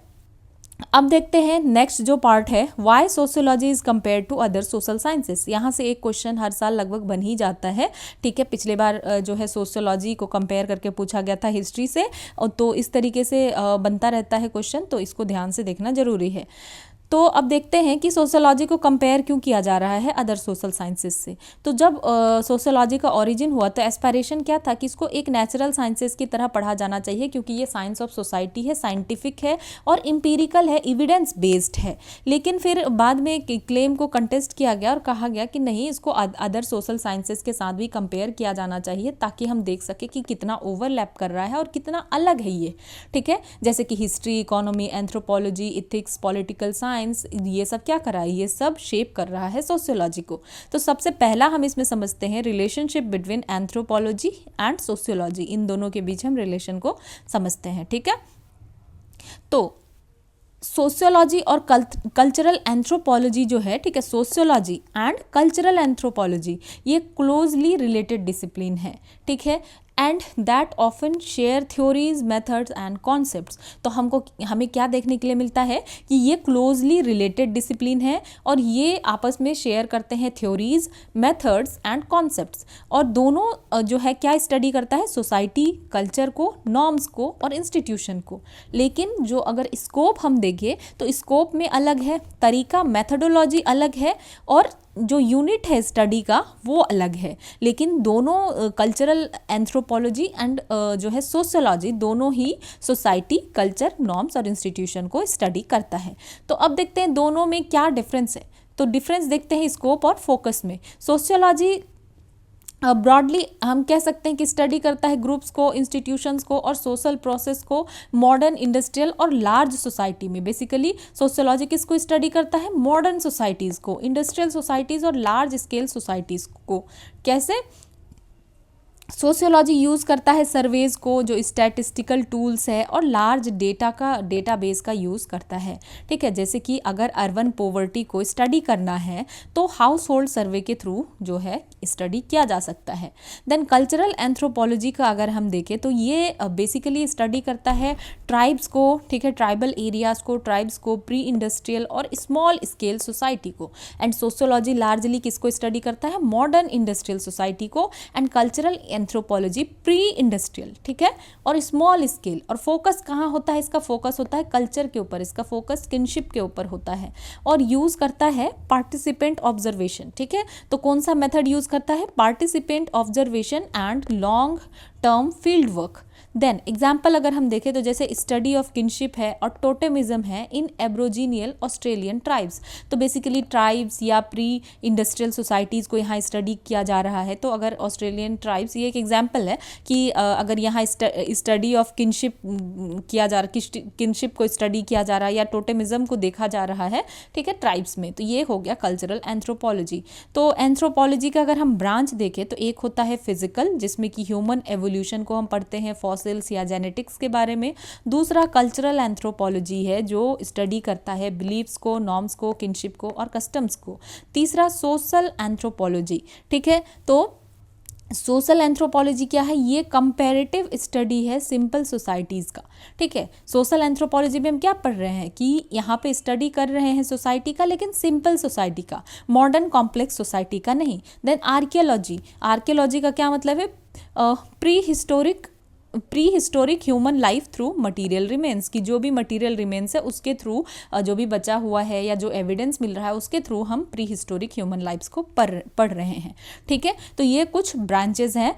अब देखते हैं नेक्स्ट जो पार्ट है, why sociology is compare to other social sciences. यहाँ से एक क्वेश्चन हर साल लगभग बन ही जाता है। ठीक है, पिछले बार जो है सोशियोलॉजी को कंपेयर करके पूछा गया था हिस्ट्री से, और तो इस तरीके से बनता रहता है क्वेश्चन, तो इसको ध्यान से देखना जरूरी है। तो अब देखते हैं कि सोशियोलॉजी को कंपेयर क्यों किया जा रहा है अदर सोशल साइंसेस से। तो जब सोशियोलॉजी का ओरिजिन हुआ तो एस्पायरेशन क्या था कि इसको एक नेचुरल साइंसेस की तरह पढ़ा जाना चाहिए, क्योंकि ये साइंस ऑफ सोसाइटी है, साइंटिफिक है और इम्पीरिकल है, एविडेंस बेस्ड है। लेकिन फिर बाद में क्लेम को कंटेस्ट किया गया और कहा गया कि नहीं, इसको अदर सोशल साइंसेस के साथ भी कंपेयर किया जाना चाहिए, ताकि हम देख सके कि कितना ओवरलैप कर रहा है और कितना अलग है ये। ठीक है, जैसे कि history, economy, anthropology, ethics, political science, ये सब क्या कर रहा है, ये सब शेप कर रहा है सोशियोलॉजी को। तो सबसे पहला हम इसमें समझते हैं relationship between anthropology and sociology, इन दोनों के बीच हम रिलेशन को समझते हैं। ठीक है, तो सोशियोलॉजी और कल्चरल एंथ्रोपोलॉजी जो है, ठीक है, सोशियोलॉजी एंड कल्चरल एंथ्रोपोलॉजी ये क्लोजली रिलेटेड डिसिप्लिन है। ठीक है, and that often share theories, methods and concepts. तो हमें क्या देखने के लिए मिलता है कि ये क्लोजली रिलेटेड डिसिप्लिन है और ये आपस में शेयर करते हैं थ्योरीज, मेथड्स एंड कॉन्सेप्ट्स, और दोनों जो है क्या स्टडी करता है, सोसाइटी, कल्चर को, नॉर्म्स को और इंस्टीट्यूशन को। लेकिन जो अगर स्कोप हम देखें तो स्कोप में अलग है, तरीका, मेथडोलॉजी अलग है, और जो यूनिट है स्टडी का वो अलग है। लेकिन दोनों कल्चरल एंथ्रोपोलॉजी एंड जो है सोशियोलॉजी दोनों ही सोसाइटी, कल्चर, नॉर्म्स और इंस्टीट्यूशन को स्टडी करता है। तो अब देखते हैं दोनों में क्या डिफरेंस है। तो डिफरेंस देखते हैं स्कोप और फोकस में। सोशियोलॉजी ब्रॉडली हम कह सकते हैं कि स्टडी करता है ग्रुप्स को, इंस्टीट्यूशंस को और सोशल प्रोसेस को मॉडर्न, इंडस्ट्रियल और लार्ज सोसाइटी में। बेसिकली सोशियोलॉजी किसको स्टडी करता है, मॉडर्न सोसाइटीज़ को, इंडस्ट्रियल सोसाइटीज़ और लार्ज स्केल सोसाइटीज़ को। कैसे सोशियोलॉजी यूज़ करता है सर्वेज को, जो स्टैटिस्टिकल टूल्स है, और लार्ज डेटाबेस का यूज़ करता है। ठीक है, जैसे कि अगर अर्बन पॉवर्टी को स्टडी करना है तो हाउस होल्ड सर्वे के थ्रू जो है स्टडी किया जा सकता है। देन कल्चरल एंथ्रोपोलॉजी का अगर हम देखें तो ये बेसिकली स्टडी करता है ट्राइब्स को, ठीक है, ट्राइबल एरियाज़ को, ट्राइब्स को, प्री इंडस्ट्रियल और स्मॉल स्केल सोसाइटी को। एंड सोशियोलॉजी लार्जली किसको स्टडी करता है, मॉडर्न इंडस्ट्रियल सोसाइटी को। And cultural anthropology pre industrial, ठीक है, और स्मॉल स्केल। और फोकस कहाँ होता है, इसका फोकस होता है कल्चर के ऊपर, इसका फोकस किनशिप के ऊपर होता है। और यूज़ करता है पार्टिसिपेंट ऑब्जर्वेशन। ठीक है, तो कौन सा मेथड यूज़ करता है participant observation and long term field work. Then example अगर हम देखें तो जैसे स्टडी ऑफ किनशिप है और टोटेमिज्म है इन एब्रोजीनियल ऑस्ट्रेलियन ट्राइब्स। तो बेसिकली ट्राइब्स या प्री इंडस्ट्रियल सोसाइटीज़ को यहाँ स्टडी किया जा रहा है। तो अगर ऑस्ट्रेलियन ट्राइब्स, ये एक एग्जाम्पल है कि अगर यहाँ स्टडी ऑफ किनशिप किया जा रहा, किनशिप को स्टडी किया जा रहा है या टोटेमिज्म को देखा जा रहा है, ठीक है, ट्राइब्स में, तो ये हो गया कल्चरल एंथ्रोपोलॉजी। तो एंथ्रोपोलॉजी का अगर हम ब्रांच देखें तो एक होता है फिजिकल, जिसमें कि ह्यूमन एवोल्यूशन को हम पढ़ते हैं, फॉसिल्स या जेनेटिक्स के बारे में। दूसरा कल्चरल एंथ्रोपोलॉजी है जो स्टडी करता है बिलीफ्स को, नॉर्म्स को, किनशिप को और कस्टम्स को। तीसरा सोशल एंथ्रोपोलॉजी, ठीक है। तो सोशल एंथ्रोपोलॉजी क्या है? ये कंपैरेटिव स्टडी है सिंपल सोसाइटीज़ का, ठीक है। सोशल एंथ्रोपोलॉजी में हम क्या पढ़ रहे हैं कि यहाँ पे स्टडी कर रहे हैं सोसाइटी का, लेकिन सिंपल सोसाइटी का, मॉडर्न कॉम्प्लेक्स सोसाइटी का नहीं। देन आर्कियोलॉजी, आर्कियोलॉजी का क्या मतलब है? Pre historic human life through material remains, की जो भी मटीरियल रिमेन्स है उसके थ्रू, जो भी बचा हुआ है या जो एविडेंस मिल रहा है उसके थ्रू हम प्री हिस्टोरिक ह्यूमन लाइफ्स को पढ़ रहे हैं, ठीक है। तो ये कुछ ब्रांचेज हैं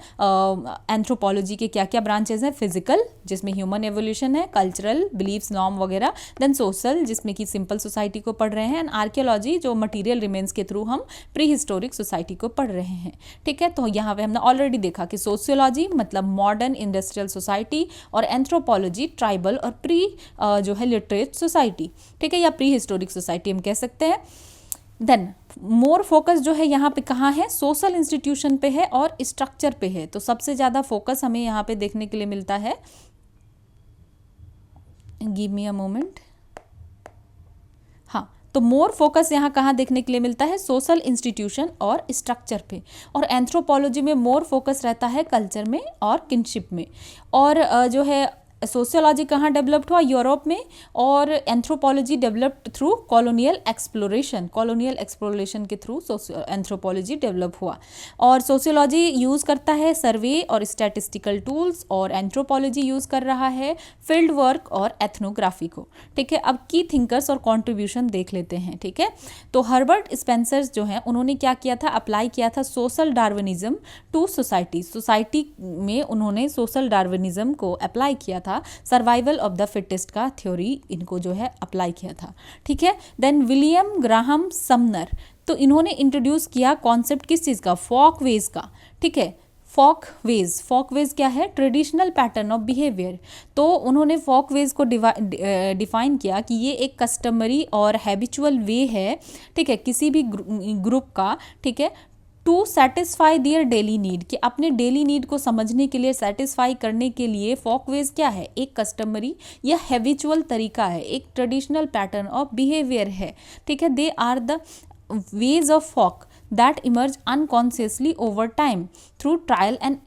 एंथ्रोपोलॉजी के। क्या क्या ब्रांचेज हैं? फिजिकल, जिसमें ह्यूमन एवोल्यूशन है, कल्चरल, बिलीफ्स, नॉर्म वगैरह, देन सोशल, जिसमें कि सिंपल सोसाइटी को पढ़ रहे हैं, एंड आर्कियोलॉजी, जो मटीरियल रिमेन्स के थ्रू हम प्री हिस्टोरिक सोसाइटी को पढ़ रहे हैं, ठीक है। तो यहाँ पे हमने ऑलरेडी देखा कि सोशियोलॉजी मतलब मॉडर्न इंडस्ट्रियल सोसाइटी, और एंथ्रोपोलॉजी ट्राइबल और प्री जो है लिटरेट सोसाइटी, ठीक है, या प्री हिस्टोरिक सोसाइटी हम कह सकते हैं। देन मोर फोकस जो है यहाँ पे कहाँ है? सोशल इंस्टीट्यूशन पे है और स्ट्रक्चर पे है। तो सबसे ज़्यादा फोकस हमें यहाँ पे देखने के लिए मिलता है, गिव मी अ मोमेंट, हाँ, तो मोर फोकस यहाँ कहाँ देखने के लिए मिलता है? सोशल इंस्टीट्यूशन और स्ट्रक्चर पे। और एंथ्रोपोलॉजी में मोर फोकस रहता है कल्चर में और किनशिप में। और जो है सोशियोलॉजी कहाँ डेवलप्ड हुआ? यूरोप में। और anthropology developed through colonial exploration के थ्रू एंथ्रोपोलॉजी डेवलप हुआ। और सोशियोलॉजी यूज़ करता है सर्वे और स्टैटिस्टिकल टूल्स, और एंथ्रोपोलॉजी यूज़ कर रहा है फील्ड वर्क और एथनोग्राफी को, ठीक है। अब की थिंकर्स और कॉन्ट्रीब्यूशन देख लेते हैं, ठीक है। तो हर्बर्ट स्पेंसर जो हैं उन्होंने क्या किया था? अप्लाई किया था सोशल डार्विनिज्म टू सोसाइटी में उन्होंने सोशल डार्विनिज्म को अप्लाई किया था। सर्वाइवल ऑफ द फिटेस्ट का थ्योरी इनको जो है अप्लाई किया था, ठीक है। देन विलियम ग्राहम समनर, तो इन्होंने इंट्रोड्यूस किया कॉन्सेप्ट किस चीज़ का? फॉक वेज का, ठीक है। फॉक वेज क्या है? Traditional pattern of behaviour. तो उन्होंने फॉक वेज को डिफाइन किया कि ये एक कस्टमरी और हैबिचुअल वे है, ठीक है, किसी भी ग्रुप का, ठीक है, to satisfy their daily need, कि अपने डेली नीड को समझने के लिए, सेटिस्फाई करने के लिए फॉकवेज क्या है? एक कस्टमरी या हैबिचुअल तरीका है, एक ट्रेडिशनल पैटर्न ऑफ बिहेवियर है, ठीक है। They are the ways of folk that emerge unconsciously over time through trial and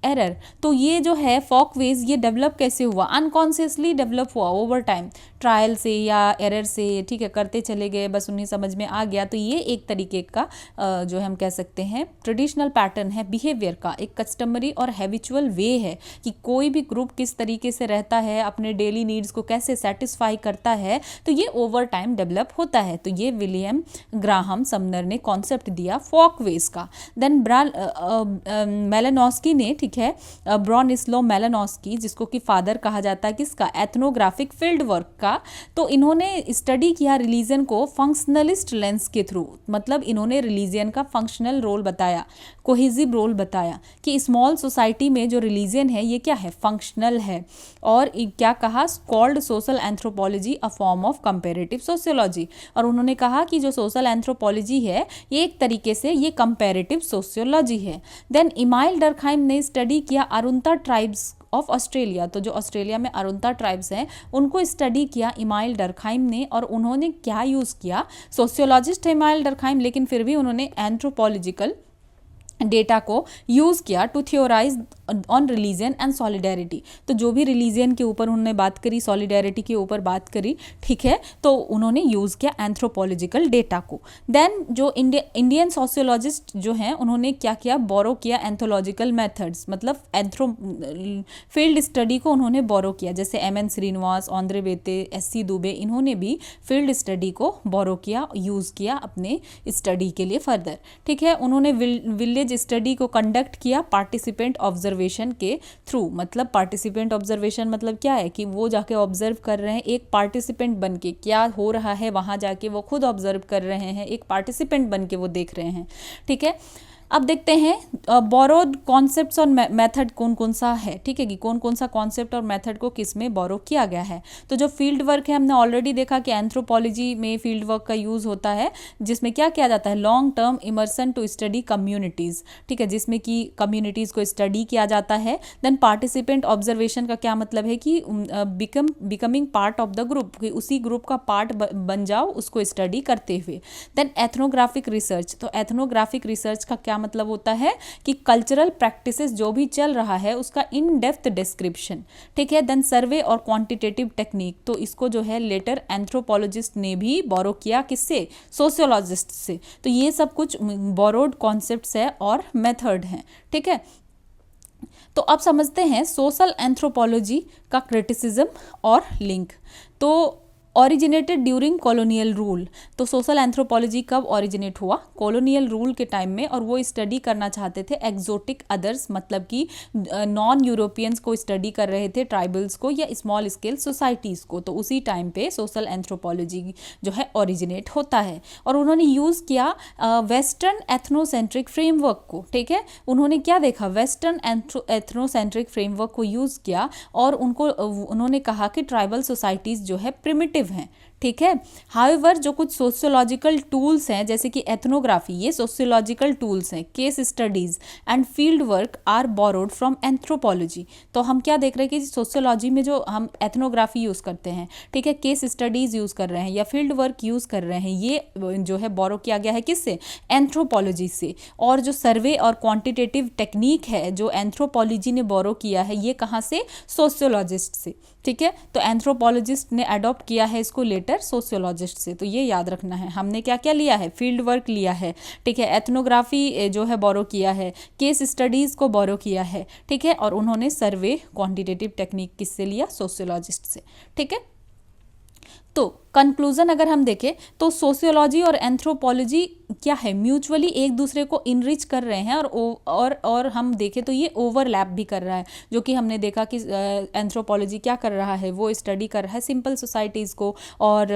error. तो ये जो है फॉक वेज, ये डेवलप कैसे हुआ? अनकॉन्शियसली डेवलप हुआ ओवर टाइम, ट्रायल से या एरर से, ठीक है, करते चले गए, बस उन्हें समझ में आ गया। तो ये एक तरीके का जो हम कह सकते हैं ट्रेडिशनल पैटर्न है बिहेवियर का, एक कस्टमरी और हैबिचुअल वे है कि कोई भी ग्रुप किस तरीके से रहता है, अपने डेली नीड्स को कैसे सेटिस्फाई करता है, तो ये ओवर टाइम डेवलप होता है। तो ये विलियम ग्राहम समनर ने कॉन्सेप्ट दिया फॉक वेज का। देन मेलानोस्की ने, ठीक है, ब्रॉनिस्लो मेलानोस्की, जिसको कि फादर कहा जाता है किसका? एथनोग्राफिक फील्ड वर्क का। तो इन्होंने स्टडी किया रिलीजन को फंक्शनलिस्ट लेंस के थ्रू, मतलब इन्होंने रिलीजन का फंक्शनल रोल बताया, कोहेसिव रोल बताया कि स्मॉल सोसाइटी में जो रिलीजन है ये क्या है? फंक्शनल है। और क्या कहा? Called social anthropology a form of comparative sociology. और उन्होंने कहा कि जो सोशल एंथ्रोपोलॉजी है ये एक तरीके से ये कंपेरेटिव सोशियोलॉजी है। देन इमाइल डर्कहाइम ने स्टडी किया अरुंता ट्राइब्स ऑफ ऑस्ट्रेलिया। तो जो ऑस्ट्रेलिया में अरुंता ट्राइब्स हैं उनको स्टडी किया इमाइल डर्कहाइम ने। और उन्होंने क्या यूज़ किया? सोशियोलॉजिस्ट है इमाइल डर्कहाइम, लेकिन फिर भी उन्होंने एंथ्रोपोलॉजिकल डेटा को यूज़ किया to theorize on religion and solidarity. तो जो भी रिलीजन के ऊपर उन्होंने बात करी, सॉलिडेरिटी के ऊपर बात करी, ठीक है, तो उन्होंने यूज़ किया एंथ्रोपोलॉजिकल डेटा को। देन जो इंडियन सोशियोलॉजिस्ट जो हैं उन्होंने क्या किया? बोरो किया एंथोलॉजिकल मेथड्स, मतलब फील्ड स्टडी को उन्होंने बोरो किया। जैसे एम.एन. श्रीनिवास, ऑन्द्रे बेते, एस.सी. दुबे, इन्होंने भी फील्ड स्टडी को बोरो किया, यूज़ किया अपने स्टडी के लिए फर्दर, ठीक है। उन्होंने विलेज इमेज स्टडी को कंडक्ट किया पार्टिसिपेंट ऑब्जर्वेशन के थ्रू। मतलब पार्टिसिपेंट ऑब्जर्वेशन मतलब क्या है कि वो जाके ऑब्जर्व कर रहे हैं एक पार्टिसिपेंट बन के, क्या हो रहा है वहाँ जाके वो खुद ऑब्जर्व कर रहे हैं, एक पार्टिसिपेंट बन के वो देख रहे हैं। ठीक है, अब देखते हैं बोरोड कॉन्सेप्ट्स और मेथड कौन कौन सा है। ठीक है कि कौन कौन सा कॉन्सेप्ट और मेथड को किस में बोरो किया गया है। तो जो फील्ड वर्क है हमने ऑलरेडी देखा कि एंथ्रोपोलॉजी में फील्ड वर्क का यूज़ होता है, जिसमें क्या किया जाता है, long term immersion to study communities. ठीक है, जिसमें कि कम्युनिटीज़ को स्टडी किया जाता है। देन पार्टिसिपेंट ऑब्जर्वेशन का क्या मतलब है कि becoming part of the group, कि उसी ग्रुप का पार्ट बन जाओ उसको स्टडी करते हुए। देन एथनोग्राफिक रिसर्च, तो एथनोग्राफिक रिसर्च का क्या मतलब होता है कि कल्चरल प्रैक्टिसेस जो भी चल रहा है उसका इन डेप्थ डिस्क्रिप्शन। ठीक है, देन सर्वे और क्वांटिटेटिव टेक्निक, तो इसको जो है लेटर एंथ्रोपोलॉजिस्ट ने भी बोरो किया, किससे, सोशियोलॉजिस्ट से। तो ये सब कुछ बोरोड कॉन्सेप्ट्स है और मेथड हैं। ठीक है, तो अब समझते हैं सोशल एंथ्रोपोलॉजी का क्रिटिसिज्म और लिंक। तो ओरिजिनेटेड ड्यूरिंग कॉलोनियल रूल, तो सोशल एंथ्रोपोलॉजी कब ओरिजिनेट हुआ, कॉलोनियल रूल के टाइम में, और वो स्टडी करना चाहते थे एक्जोटिक अदर्स, मतलब कि नॉन यूरोपियंस को स्टडी कर रहे थे, ट्राइबल्स को या स्मॉल स्केल सोसाइटीज़ को। तो उसी टाइम पे सोशल एंथ्रोपोलॉजी जो है ओरिजिनेट होता है, और उन्होंने यूज़ किया वेस्टर्न एथनोसेंट्रिक फ्रेमवर्क को। ठीक है, उन्होंने क्या देखा, वेस्टर्न एथनोसेंट्रिक फ्रेमवर्क को यूज़ किया, और उन्होंने कहा कि ट्राइबल सोसाइटीज़ जो है प्रिमिटिव हैं। ठीक है, हाउएवर जो कुछ सोशियोलॉजिकल टूल्स हैं जैसे कि एथनोग्राफी, ये सोशियोलॉजिकल टूल्स हैं, case studies and field work are borrowed from anthropology. तो हम क्या देख रहे हैं कि सोशियोलॉजी में जो हम एथनोग्राफी यूज़ करते हैं, ठीक है, केस स्टडीज़ यूज़ कर रहे हैं या फील्ड वर्क यूज़ कर रहे हैं, ये जो है बोरो किया गया है किससे, एंथ्रोपोलॉजी से। और जो सर्वे और क्वांटिटेटिव टेक्निक है जो एंथ्रोपोलॉजी ने बोरो किया है, ये कहाँ से, सोशियोलॉजिस्ट से। ठीक है, तो एंथ्रोपोलॉजिस्ट ने अडॉप्ट किया है इसको लेटर सोशियोलॉजिस्ट से। तो ये याद रखना है, हमने क्या क्या लिया है, फील्ड वर्क लिया है। ठीक है, एथनोग्राफी जो है बोरो किया है, केस स्टडीज़ को बोरो किया है। ठीक है, और उन्होंने सर्वे क्वांटिटेटिव टेक्निक किससे लिया, सोशियोलॉजिस्ट से। ठीक है, तो कंक्लूजन अगर हम देखें तो सोशियोलॉजी और एंथ्रोपोलॉजी क्या है, म्यूचुअली एक दूसरे को इनरिच कर रहे हैं, और हम देखें तो ये ओवरलैप भी कर रहा है। जो कि हमने देखा कि एंथ्रोपोलॉजी क्या कर रहा है, वो स्टडी कर रहा है सिंपल सोसाइटीज़ को, और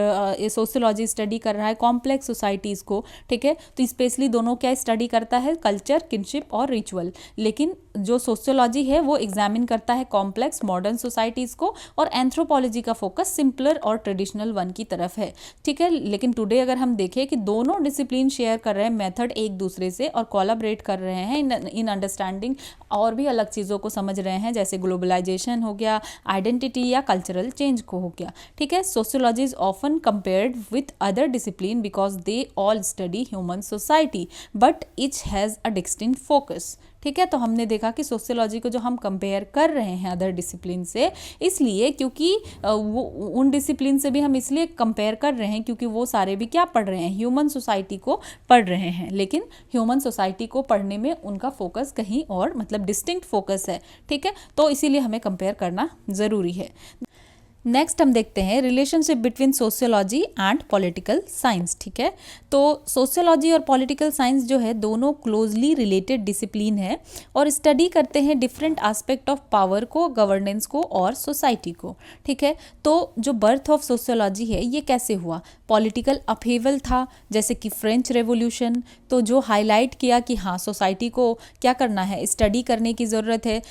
सोशियोलॉजी स्टडी कर रहा है कॉम्प्लेक्स सोसाइटीज़ को। ठीक है, तो स्पेशली दोनों क्या स्टडी करता है, कल्चर, किनशिप और रिचुअल। लेकिन जो सोशियोलॉजी है वो एग्जामिन करता है कॉम्प्लेक्स मॉडर्न सोसाइटीज़ को, और एंथ्रोपोलॉजी का फोकस सिंपलर और ट्रेडिशनल वन की तरफ है। ठीक है, लेकिन टुडे अगर हम देखें कि दोनों डिसिप्लिन शेयर कर रहे हैं मेथड एक दूसरे से, और कोलैबोरेट कर रहे हैं इन अंडरस्टैंडिंग, और भी अलग चीज़ों को समझ रहे हैं, जैसे ग्लोबलाइजेशन हो गया, आइडेंटिटी या कल्चरल चेंज को हो गया। ठीक है, sociology is often compared with other discipline because they all study human society but each has a distinct focus. ठीक है, तो हमने देखा कि सोशियोलॉजी को जो हम कंपेयर कर रहे हैं अदर डिसिप्लिन से, इसलिए क्योंकि वो उन डिसिप्लिन से भी हम इसलिए कंपेयर कर रहे हैं क्योंकि वो सारे भी क्या पढ़ रहे हैं, ह्यूमन सोसाइटी को पढ़ रहे हैं। लेकिन ह्यूमन सोसाइटी को पढ़ने में उनका फोकस कहीं और, मतलब डिस्टिंक्ट फोकस है। ठीक है, तो इसीलिए हमें कंपेयर करना ज़रूरी है। नेक्स्ट हम देखते हैं relationship between sociology and political science. ठीक है, तो सोशियोलॉजी और पॉलिटिकल साइंस जो है दोनों क्लोजली रिलेटेड डिसिप्लिन है, और स्टडी करते हैं डिफरेंट एस्पेक्ट ऑफ पावर को, गवर्नेंस को और सोसाइटी को। ठीक है, तो जो बर्थ ऑफ सोशियोलॉजी है ये कैसे हुआ, पॉलिटिकल अपहेवल था जैसे कि फ्रेंच रेवोल्यूशन, तो जो हाईलाइट किया कि हाँ सोसाइटी को क्या करना है, स्टडी करने की ज़रूरत है,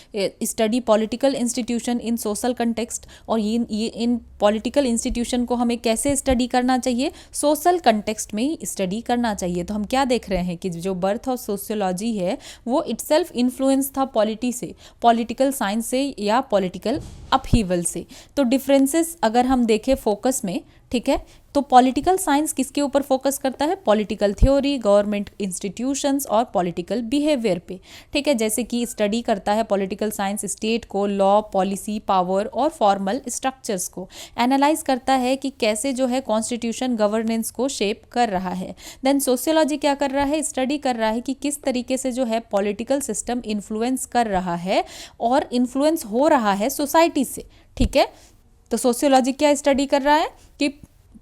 स्टडी पॉलिटिकल इंस्टीट्यूशन इन सोशल कंटेक्स्ट, और ये इन पॉलिटिकल इंस्टीट्यूशन को हमें कैसे स्टडी करना चाहिए, सोशल कंटेक्स्ट में ही स्टडी करना चाहिए। तो हम क्या देख रहे हैं कि जो बर्थ ऑफ सोशियोलॉजी है वो इटसेल्फ इन्फ्लुएंस था पॉलिटी से, पॉलिटिकल साइंस से या पॉलिटिकल अपहीवल से। तो डिफरेंसेस अगर हम देखें फोकस में, ठीक है, तो पॉलिटिकल साइंस किसके ऊपर फोकस करता है, पॉलिटिकल थ्योरी, गवर्नमेंट इंस्टीट्यूशंस और पॉलिटिकल बिहेवियर पे। ठीक है, जैसे कि स्टडी करता है पॉलिटिकल साइंस स्टेट को, लॉ, पॉलिसी, पावर और फॉर्मल स्ट्रक्चर्स को एनालाइज करता है कि कैसे जो है कॉन्स्टिट्यूशन गवर्नेंस को शेप कर रहा है। देन सोशियोलॉजी क्या कर रहा है, स्टडी कर रहा है कि किस तरीके से जो है पॉलिटिकल सिस्टम इन्फ्लुएंस कर रहा है और इन्फ्लुएंस हो रहा है सोसाइटी से। ठीक है, तो सोशियोलॉजी क्या स्टडी कर रहा है कि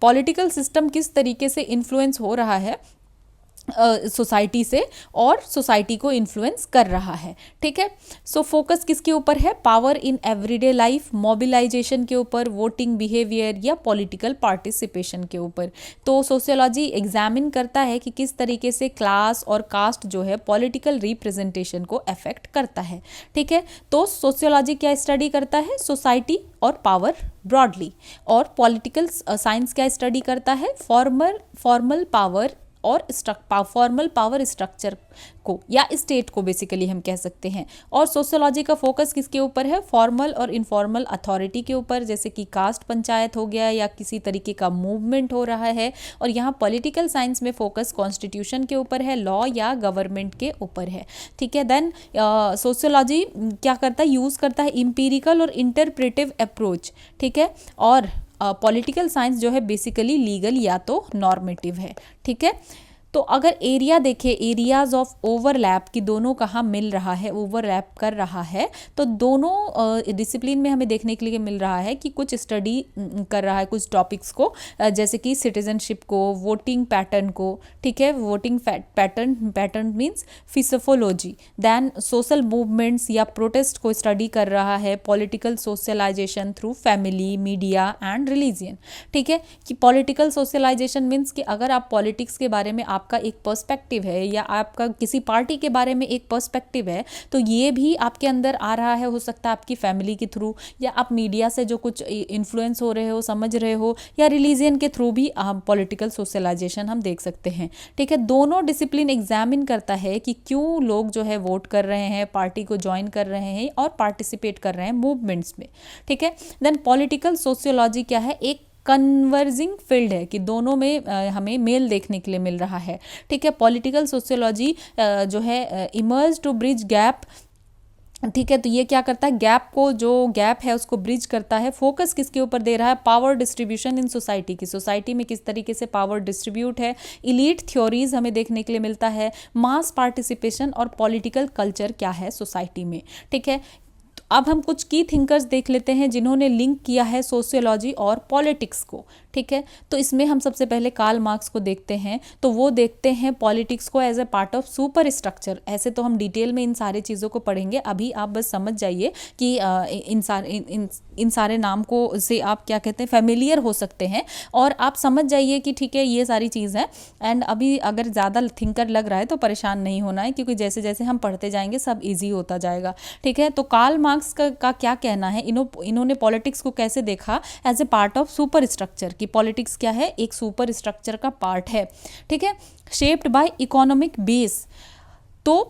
पॉलिटिकल सिस्टम किस तरीके से इन्फ्लुएंस हो रहा है सोसाइटी से और सोसाइटी को इन्फ्लुएंस कर रहा है। ठीक है, सो फोकस किसके ऊपर है? Power in everyday life, mobilization के ऊपर, वोटिंग बिहेवियर या पॉलिटिकल पार्टिसिपेशन के ऊपर। तो सोशियोलॉजी एग्जामिन करता है कि किस तरीके से क्लास और कास्ट जो है पॉलिटिकल रिप्रेजेंटेशन को अफेक्ट करता है। ठीक है, तो सोशियोलॉजी क्या स्टडी करता है? सोसाइटी और पावर ब्रॉडली। और पॉलिटिकल साइंस क्या स्टडी करता है? फॉर्मल पावर और फॉर्मल पावर स्ट्रक्चर को या स्टेट को बेसिकली हम कह सकते हैं। और सोशियोलॉजी का फोकस किसके ऊपर है? फॉर्मल और इनफॉर्मल अथॉरिटी के ऊपर, जैसे कि कास्ट पंचायत हो गया या किसी तरीके का मूवमेंट हो रहा है। और यहाँ पॉलिटिकल साइंस में फोकस कॉन्स्टिट्यूशन के ऊपर है, लॉ या गवर्नमेंट के ऊपर है। ठीक है, देन सोशियोलॉजी क्या करता है? यूज़ करता है इंपीरिकल और इंटरप्रेटिव अप्रोच। ठीक है, और पॉलिटिकल साइंस जो है बेसिकली लीगल या तो नॉर्मेटिव है। ठीक है, तो अगर एरिया देखें, एरियाज ऑफ ओवरलैप कि दोनों कहाँ मिल रहा है, ओवरलैप कर रहा है, तो दोनों डिसिप्लिन में हमें देखने के लिए मिल रहा है कि कुछ स्टडी कर रहा है कुछ टॉपिक्स को, जैसे कि सिटीजनशिप को, वोटिंग पैटर्न को। ठीक है, voting pattern means psephology. Then social movements या प्रोटेस्ट को स्टडी कर रहा है, political socialisation through family, media and religion. ठीक है, कि पॉलिटिकल सोशलाइजेशन मीन्स कि अगर आप पॉलिटिक्स के बारे में आपका एक पर्सपेक्टिव है या आपका किसी पार्टी के बारे में एक पर्सपेक्टिव है, तो ये भी आपके अंदर आ रहा है, हो सकता है आपकी फैमिली के थ्रू, या आप मीडिया से जो कुछ इन्फ्लुएंस हो रहे हो, समझ रहे हो, या रिलीजियन के थ्रू भी पॉलिटिकल सोशलाइजेशन हम देख सकते हैं। ठीक है, दोनों डिसिप्लिन एग्जामिन करता है कि क्यों लोग जो है वोट कर रहे हैं, पार्टी को ज्वाइन कर रहे हैं और पार्टिसिपेट कर रहे हैं मूवमेंट्स में। ठीक है, देन पॉलिटिकल सोशियोलॉजी क्या है? एक कन्वर्जिंग फील्ड है कि दोनों में हमें मेल देखने के लिए मिल रहा है। ठीक है, पॉलिटिकल सोशियोलॉजी जो है इमर्ज टू ब्रिज गैप। ठीक है, तो ये क्या करता है? गैप को, जो गैप है उसको ब्रिज करता है। फोकस किसके ऊपर दे रहा है? पावर डिस्ट्रीब्यूशन इन सोसाइटी की, सोसाइटी में किस तरीके से पावर डिस्ट्रीब्यूट है। इलीट थ्योरीज हमें देखने के लिए मिलता है। मास पार्टिसिपेशन और पॉलिटिकल कल्चर क्या है सोसाइटी में। ठीक है, अब हम कुछ की थिंकर्स देख लेते हैं जिन्होंने लिंक किया है सोशियोलॉजी और पॉलिटिक्स को। ठीक है, तो इसमें हम सबसे पहले कार्ल मार्क्स को देखते हैं। तो वो देखते हैं पॉलिटिक्स को as a part of super structure. ऐसे तो हम डिटेल में इन सारी चीज़ों को पढ़ेंगे, अभी आप बस समझ जाइए कि इन सारे नाम को से आप क्या कहते हैं, फेमिलियर हो सकते हैं, और आप समझ जाइए कि ठीक है ये सारी चीज़ है। एंड अभी अगर ज़्यादा थिंकर लग रहा है तो परेशान नहीं होना है, क्योंकि जैसे जैसे हम पढ़ते जाएंगे सब ईजी होता जाएगा। ठीक है, तो कार्ल मार्क्स का क्या कहना है? इन्होंने पॉलिटिक्स को कैसे देखा? As a part of super structure, कि पॉलिटिक्स क्या है? एक सुपर स्ट्रक्चर का पार्ट है। ठीक है, शेप्ड बाय इकोनॉमिक बेस। तो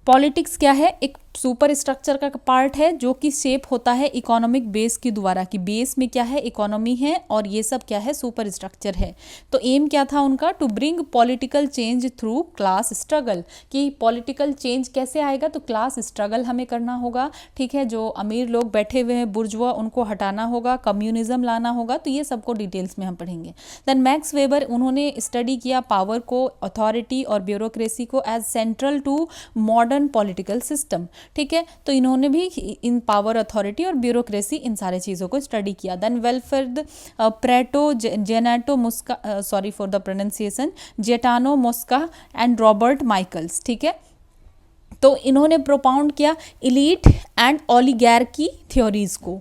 पॉलिटिक्स क्या है? एक सुपर स्ट्रक्चर का पार्ट है जो कि शेप होता है इकोनॉमिक बेस के द्वारा, कि बेस में क्या है? इकोनॉमी है, और ये सब क्या है? सुपर स्ट्रक्चर है। तो एम क्या था उनका? To bring political change through class struggle, कि पॉलिटिकल चेंज कैसे आएगा? तो क्लास स्ट्रगल हमें करना होगा। ठीक है, जो अमीर लोग बैठे हुए हैं बुर्जुआ, उनको हटाना होगा, कम्युनिज्म लाना होगा। तो ये सबको डिटेल्स में हम पढ़ेंगे। देन मैक्स वेबर, उन्होंने स्टडी किया पावर को, अथॉरिटी और ब्यूरोक्रेसी को as central to modern political system. ठीक है, तो इन्होंने भी इन पावर, अथॉरिटी और ब्यूरोक्रेसी, इन सारे चीज़ों को स्टडी किया। देन वेलफेयर प्रेटो जेनेटो Mosca, sorry for the pronunciation, Gaetano Mosca and Robert Michels. ठीक है, तो इन्होंने प्रोपाउंड किया इलीट एंड ओलिगैर्की थ्योरीज को।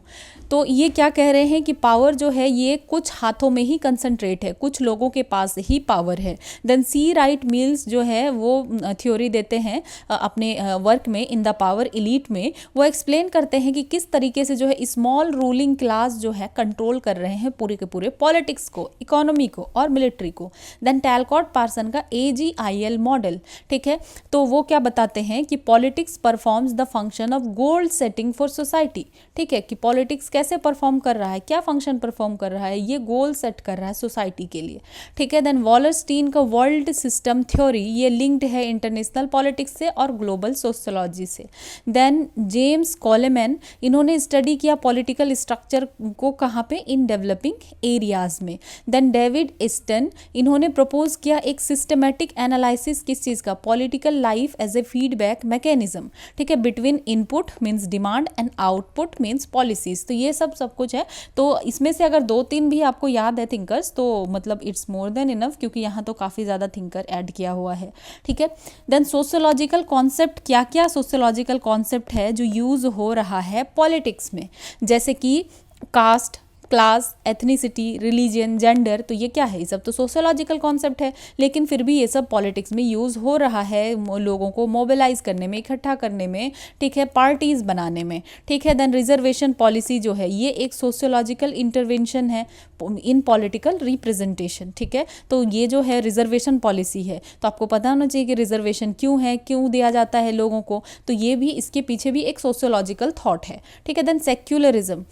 तो ये क्या कह रहे हैं कि पावर जो है ये कुछ हाथों में ही कंसंट्रेट है, कुछ लोगों के पास ही पावर है। देन सी राइट मिल्स जो है वो थ्योरी देते हैं अपने वर्क में, इन द पावर इलीट में। वो एक्सप्लेन करते हैं कि किस तरीके से जो है स्मॉल रूलिंग क्लास जो है कंट्रोल कर रहे हैं पूरे के पूरे पॉलिटिक्स को, इकोनॉमी को और मिलिट्री को। देन टैलकॉट पार्सन का AGIL मॉडल। ठीक है, तो वो क्या बताते हैं कि politics performs the function of goal setting for society. ठीक है, कि पॉलिटिक्स कैसे परफॉर्म कर रहा है, क्या फंक्शन परफॉर्म कर रहा है? ये गोल सेट कर रहा है सोसाइटी के लिए। ठीक है, देन वॉलरस्टीन का वर्ल्ड सिस्टम थ्योरी, ये लिंक्ड है इंटरनेशनल पॉलिटिक्स से और ग्लोबल सोशियोलॉजी से। देन जेम्स कॉलेमैन, इन्होंने स्टडी किया पॉलिटिकल स्ट्रक्चर को कहाँ पे? इन डेवलपिंग एरियाज में। देन डेविड ईस्टन, इन्होंने प्रपोज किया एक सिस्टमेटिक एनालिसिस, किस चीज़ का? Political life as a feedback mechanism. ठीक है, between input means demand and output input means policies. तो ये सब कुछ है। तो इसमें से अगर 2-3 भी आपको याद है थिंकर्स तो मतलब इट्स मोर देन इनफ, क्योंकि यहाँ तो काफ़ी ज़्यादा थिंकर ऐड किया हुआ है, ठीक है। देन सोशियोलॉजिकल कॉन्सेप्ट, क्या क्या सोशियोलॉजिकल कॉन्सेप्ट है जो यूज़ हो रहा है पॉलिटिक्स में, जैसे कि caste, class, ethnicity, religion, gender, तो ये क्या है, ये सब तो सोशियोलॉजिकल कॉन्सेप्ट है, लेकिन फिर भी ये सब पॉलिटिक्स में यूज़ हो रहा है लोगों को मोबिलाइज करने में, इकट्ठा करने में, ठीक है, पार्टीज बनाने में, ठीक है। देन रिजर्वेशन पॉलिसी जो है ये एक सोशियोलॉजिकल इंटरवेंशन है इन पॉलिटिकल रिप्रेजेंटेशन, ठीक है। तो ये जो है रिजर्वेशन पॉलिसी है, तो आपको पता होना चाहिए कि रिजर्वेशन क्यों है, क्यों दिया जाता है लोगों को, तो ये भी इसके पीछे भी एक सोशियोलॉजिकल थॉट है, ठीक है। देन सेक्युलरिज्म,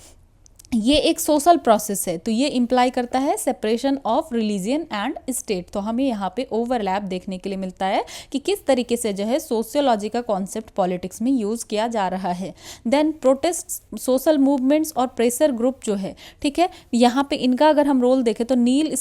ये एक सोशल प्रोसेस है, तो ये इम्प्लाई करता है separation of religion and state. तो हमें यहाँ पे ओवरलैप देखने के लिए मिलता है कि किस तरीके से जो है सोशियोलॉजी का कॉन्सेप्ट पॉलिटिक्स में यूज़ किया जा रहा है। देन प्रोटेस्ट, सोशल मूवमेंट्स और प्रेशर ग्रुप जो है, ठीक है, यहाँ पे इनका अगर हम रोल देखें तो नील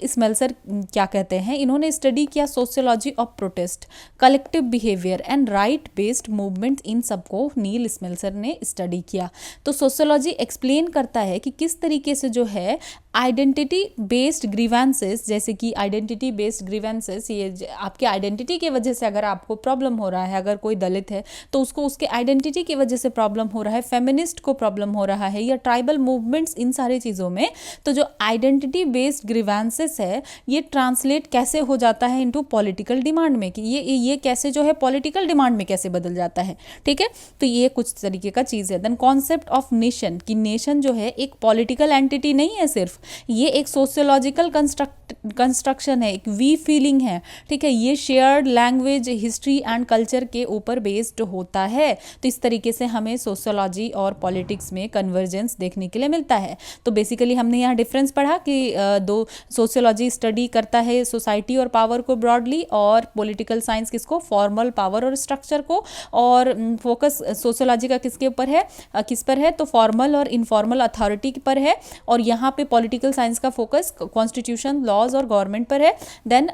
स्मेल्सर क्या कहते हैं, इन्होंने स्टडी किया sociology of protest, collective behaviour and right based movements, इन सबको नील स्मेल्सर ने स्टडी किया। तो सोशियोलॉजी एक्सप्लेन करता है कि किस तरीके से जो है आइडेंटिटी बेस्ड ग्रीवेंसेस, जैसे कि आइडेंटिटी बेस्ड ग्रीवेंसेस, ये आपके आइडेंटिटी की वजह से अगर आपको प्रॉब्लम हो रहा है, अगर कोई दलित है तो उसको उसके आइडेंटिटी की वजह से प्रॉब्लम हो रहा है, फेमिनिस्ट को प्रॉब्लम हो रहा है, या ट्राइबल मूवमेंट्स, इन सारी चीज़ों में, तो जो आइडेंटिटी बेस्ड ग्रीवेंसेस है ये ट्रांसलेट कैसे हो जाता है इनटू पॉलिटिकल डिमांड में, कि ये कैसे जो है पॉलिटिकल डिमांड में कैसे बदल जाता है, ठीक है। तो ये कुछ तरीके का चीज़ है। देन कॉन्सेप्ट ऑफ नेशन, कि नेशन जो है एक पॉलिटिकल एंटिटी नहीं है सिर्फ, ये एक सोशियोलॉजिकल कंस्ट्रक्शन है, एक वी फीलिंग है, ठीक है। ये shared language, history and culture के ऊपर बेस्ड होता है। तो इस तरीके से हमें सोशियोलॉजी और पॉलिटिक्स में कन्वर्जेंस देखने के लिए मिलता है। तो बेसिकली हमने यहाँ डिफरेंस पढ़ा कि दो, सोशियोलॉजी स्टडी करता है सोसाइटी और पावर को ब्रॉडली, और पॉलिटिकल साइंस किसको, फॉर्मल पावर और स्ट्रक्चर को, और फोकस सोशियोलॉजी का किसके ऊपर है, किस पर है, तो फॉर्मल और इनफॉर्मल अथॉरिटी पर है, और यहाँ पे पॉलिटिकल साइंस का फोकस कॉन्स्टिट्यूशन, लॉज और गवर्नमेंट पर है। देन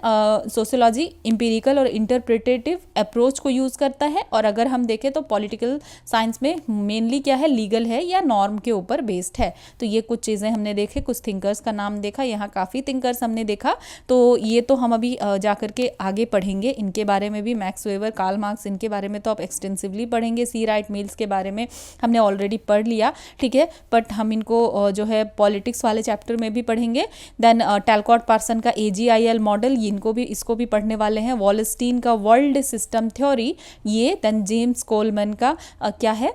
सोशियोलॉजी इंपीरिकल और इंटरप्रिटेटिव अप्रोच को यूज़ करता है, और अगर हम देखें तो पॉलिटिकल साइंस में मेनली क्या है, लीगल है या नॉर्म के ऊपर बेस्ड है। तो ये कुछ चीज़ें हमने देखे, कुछ थिंकर्स का नाम देखा, यहाँ काफ़ी थिंकर्स हमने देखा। तो ये तो हम अभी जा करके आगे पढ़ेंगे इनके बारे में भी, मैक्स वेबर, कार्ल मार्क्स, इनके बारे में तो आप एक्सटेंसिवली पढ़ेंगे। सी राइट मिल्स के बारे में हमने ऑलरेडी पढ़ लिया, ठीक है, बट हम इनको जो है पॉलिटिक्स वाले चैप्टर में भी पढ़ेंगे। देन टैलकॉट पार्सन का AGIL मॉडल, इनको भी, इसको भी पढ़ने वाले हैं। वॉलस्टीन का वर्ल्ड सिस्टम थ्योरी ये। देन जेम्स कोलमैन का क्या है,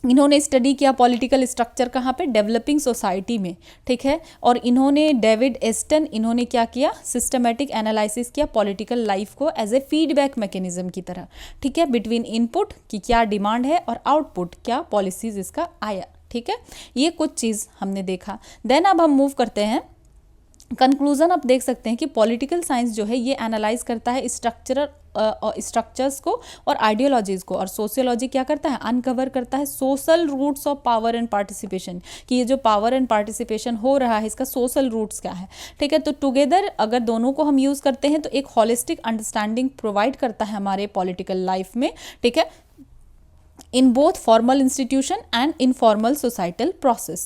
इन्होंने स्टडी किया पॉलिटिकल स्ट्रक्चर कहाँ पे, डेवलपिंग सोसाइटी में, ठीक है। और इन्होंने डेविड एस्टन, इन्होंने क्या किया, सिस्टमेटिक एनालिसिस किया पॉलिटिकल लाइफ को एज ए फीडबैक मैकेनिज्म की तरह, ठीक है, बिटवीन इनपुट की क्या डिमांड है और आउटपुट क्या पॉलिसीज इसका आया, ठीक है। ये कुछ चीज़ हमने देखा। देन अब हम मूव करते हैं कंक्लूजन। आप देख सकते हैं कि पॉलिटिकल साइंस जो है ये एनालाइज करता है स्ट्रक्चर्स को और आइडियोलॉजीज को, और सोशियोलॉजी क्या करता है, अनकवर करता है social roots of power and participation, कि ये जो पावर एंड पार्टिसिपेशन हो रहा है इसका सोशल रूट्स क्या है, ठीक है। तो टुगेदर अगर दोनों को हम यूज़ करते हैं तो एक होलिस्टिक अंडरस्टैंडिंग प्रोवाइड करता है हमारे पॉलिटिकल लाइफ में, ठीक है, in both formal institution and informal societal process.